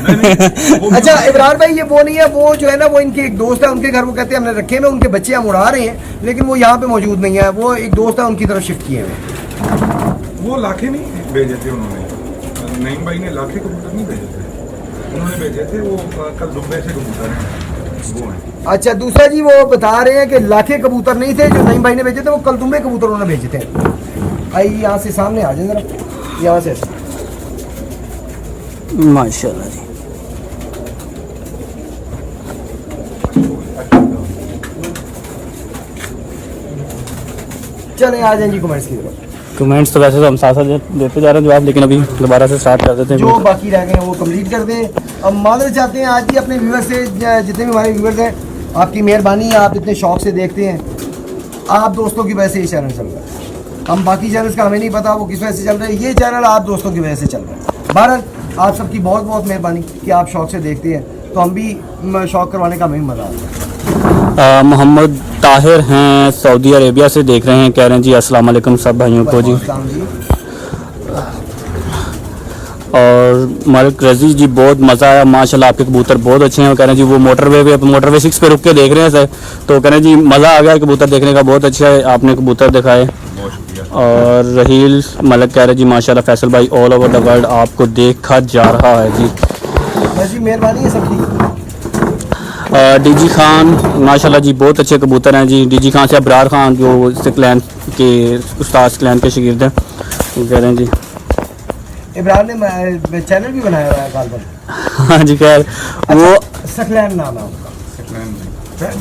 अच्छा इमरान भाई, ये वो नहीं है, वो जो है ना वो इनके एक दोस्त है, उनके घर वो कहते हैं हमने रखे में, उनके बच्चे हम उड़ा रहे हैं, लेकिन वो यहाँ पे मौजूद नहीं है, वो एक दोस्त है उनकी तरफ शिफ्ट किए हुए। वो लाखे नहीं भेजे थे उन्होंने, नईम भाई ने लाखे कबूतर नहीं भेजे थे, उन्होंने भेजे थे वो कल दुबई से कबूतर हैं, वो हैं। अच्छा दूसरा जी, वो बता रहे हैं कि लाखे कबूतर नहीं थे जो नईम भाई ने भेजे थे, वो कल दुबई कबूतर उन्होंने भेजे थे। आइए यहाँ से सामने आ जाए जरा, यहाँ से माशाल्लाह जी। चले आ जाए जी कमेंट्स की तरफ। कमेंट्स तो वैसे तो हम साथ साथ देते जा रहे हैं जवाब, लेकिन अभी दोबारा से स्टार्ट कर देते हैं। जो बाकी रह गए हैं वो कंप्लीट कर दें। अब मादर चाहते हैं आज भी अपने व्यूअर्स से, जितने भी हमारे व्यूअर्स हैं, आपकी मेहरबानी है, आप इतने शौक से देखते हैं, आप दोस्तों की वजह से ये चैनल चल रहा है। हम बाकी चैनल्स का हमें नहीं पता वो किस वजह से चल रहा है, ये चैनल आप दोस्तों की वजह से चल रहा है। बहरहाल आप सबकी बहुत बहुत मेहरबानी कि आप शौक से देखते हैं, तो हम भी शौक करवाने का हमें मज़ा आता है। मोहम्मद ताहिर हैं, सऊदी अरेबिया से देख रहे हैं, कह रहे हैं जी अस्सलाम वालेकुम सब भाइयों को जी। और मलिक रजी जी बहुत मज़ा आया माशाल्लाह, आपके कबूतर बहुत अच्छे हैं। कह रहे हैं जी वो मोटरवे 6 पे रुक के देख रहे हैं सर, तो कह रहे हैं जी मज़ा आ गया कबूतर देखने का, बहुत अच्छा है आपने कबूतर दिखाए। और रहील मलिक कह रहे जी माशाल्लाह फैसल भाई ऑल ओवर द वर्ल्ड आपको देखा जा रहा है जी। मेहरबानी है सबकी। डीजी खान माशाल्लाह जी बहुत अच्छे कबूतर हैं जी। डीजी खान से अबरार खान जो क्लैन के उस्ताद क्लैन के शागिर्द हैं, वो कह रहे हैं जी इमरान ने चैनल भी बनाया हुआ है काल पर। हाँ जी खैर वो सकलैन नाम है उनका।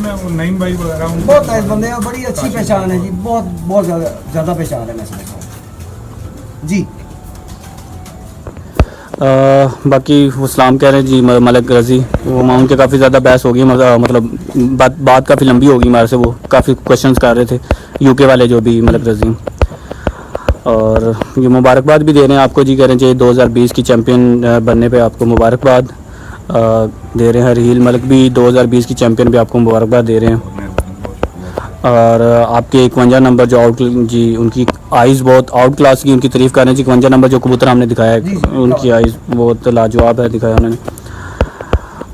मैं वो नईम भाई वगैरह बहुत नाइस बंदे हैं, बड़ी अच्छी पहचान है जी, बहुत बहुत ज़्यादा पहचान है मैं समझता हूँ जी। बाकी वो सलाम कह रहे हैं जी मलिक रजी, वो उनके काफ़ी ज़्यादा बहस हो गई, मतलब बात काफ़ी लंबी हो गई हमारे से, वो काफ़ी क्वेश्चंस कर रहे थे यूके वाले जो भी मलिक रजी। और ये मुबारकबाद भी दे रहे हैं आपको जी, कह रहे हैं जी 2020 की चैम्पियन बनने पे आपको मुबारकबाद दे रहे हैं। रहील मलिक भी 2020 की चैम्पियन भी आपको मुबारकबाद दे रहे हैं। और आपके 51 नंबर जो आउट जी, उनकी आइज़ बहुत आउट क्लास की, उनकी तारीफ़ कर रहे हैं जी। 51 नंबर जो कबूतर हमने दिखाया है उनकी आइज़ बहुत लाजवाब है, दिखाया उन्होंने।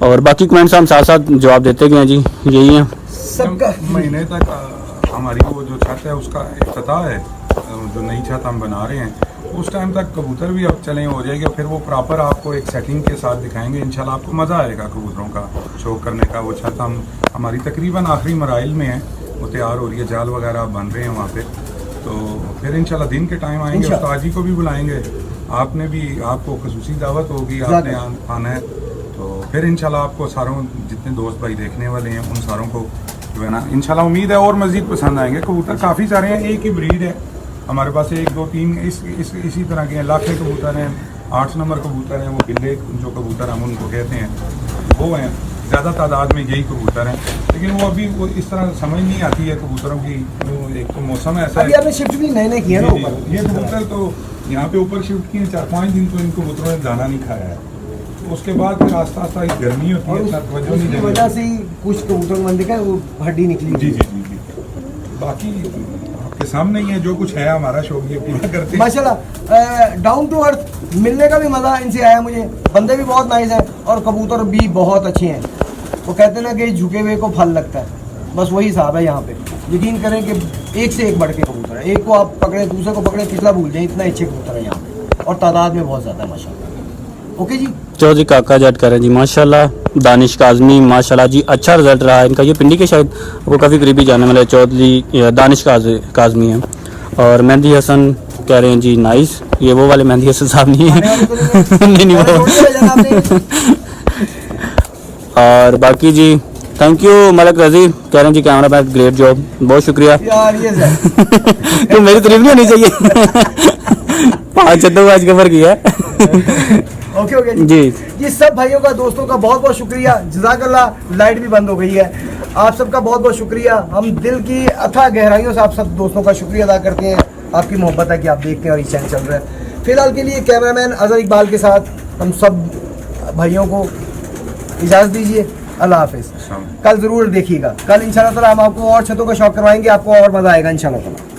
और बाकी कमेंट्स हम साथ साथ जवाब देते गए जी, यही हैं। सबका महीने तक हमारी वो जो छत है उसका इफ्तिताह है, जो नई छत हम बना रहे हैं, उस टाइम तक कबूतर भी अब चले हो जाएगा, फिर वो प्रॉपर आपको एक सेटिंग के साथ दिखाएंगे। इंशाल्लाह आपको मज़ा आएगा कबूतरों का शो करने का। वो छत हम हमारी तकरीबन आखिरी मराइल में है, वो तैयार हो रही है, जाल वगैरह बन रहे हैं वहाँ पे। तो फिर इंशाल्लाह दिन के टाइम आएंगे, उस्ताद जी को भी बुलाएंगे, आपने भी, आपको खसूसी दावत होगी, आपने आना है। तो फिर इंशाल्लाह आपको सारों जितने दोस्त भाई देखने वाले हैं उन सारों को जो है ना इंशाल्लाह उम्मीद है और मज़ीद पसंद आएंगे। कबूतर काफ़ी सारे हैं, एक ही ब्रीड है हमारे पास, 1 2 3 इसी तरह के हैं। लाखे कबूतर हैं, 8 नंबर कबूतर हैं, वो बिल्ले जो कबूतर हम उनको कहते हैं वो हैं। ज़्यादा तादाद में यही कबूतर हैं, लेकिन वो अभी वो इस तरह समझ नहीं आती है कबूतरों की। वो एक तो मौसम ऐसा है, आपने शिफ्ट भी नए किया ना ऊपर, ये कबूतर तो यहाँ पे ऊपर शिफ्ट किए 4-5 दिन, तो इन कबूतरों ने दाना नहीं खाया है। तो उसके बाद फिर आस्ता आस्ता गर्मी होती है, उसकी वजह से ही कुछ कबूतर मैंने देखा वो हड्डी निकली। जी जी जी जी। बाकी आपके सामने ही है, जो कुछ है हमारा शौक ये पूरा करते हैं माशाल्लाह। डाउन टू अर्थ मिलने का भी मज़ा इनसे आया मुझे, बंदे भी बहुत नाइस हैं और कबूतर भी बहुत अच्छे हैं। वो कहते हैं ना कि झुके हुए को फल लगता है, बस वही हिसाब है यहाँ पे। यकीन करें कि एक से एक बढ़ के कबूतर है, एक को आप पकड़े दूसरे को पकड़े पिछला भूल जाए, इतना अच्छे कबूतर है यहाँ पे और तादाद में बहुत ज़्यादा है माशाल्लाह। ओके जी। चौधरी काका जट करें जी माशाल्लाह। दानिश काजमी माशाल्लाह जी अच्छा रिजल्ट रहा है इनका, ये पिंडी के शायद आपको काफ़ी करीबी जाने वाले चौधरी दानिश काजमी हैं। और मेहंदी हसन कह रहे हैं जी नाइस, ये वो वाले मेहंदी हसन साहब नहीं है नहीं वो और बाकी जी थैंक यू मलिक रजी, कह रहे हैं जी कैमरा मैन ग्रेट जॉब, बहुत शुक्रिया। यार ये सर तो मेरी तारीफ नहीं होनी चाहिए। 5 छत्तों को आज कवर किया है। ओके ओके जी ये सब भाइयों का दोस्तों का बहुत बहुत शुक्रिया, जज़ाकल्लाह। लाइट भी बंद हो गई है, आप सबका बहुत बहुत शुक्रिया। हम दिल की अथाह गहराइयों से आप सब दोस्तों का शुक्रिया अदा करते हैं, आपकी मोहब्बत है कि आप देखते हैं और ये चैनल चल रहा है। फिलहाल के लिए कैमरामैन अजहर इकबाल के साथ हम सब भाइयों को इजाज़त दीजिए, अल्लाह हाफिज़। कल ज़रूर देखिएगा, कल इंशाल्लाह ताला हम आपको और छतों का शौक करवाएंगे, आपको और मज़ा आएगा इंशाल्लाह ताला।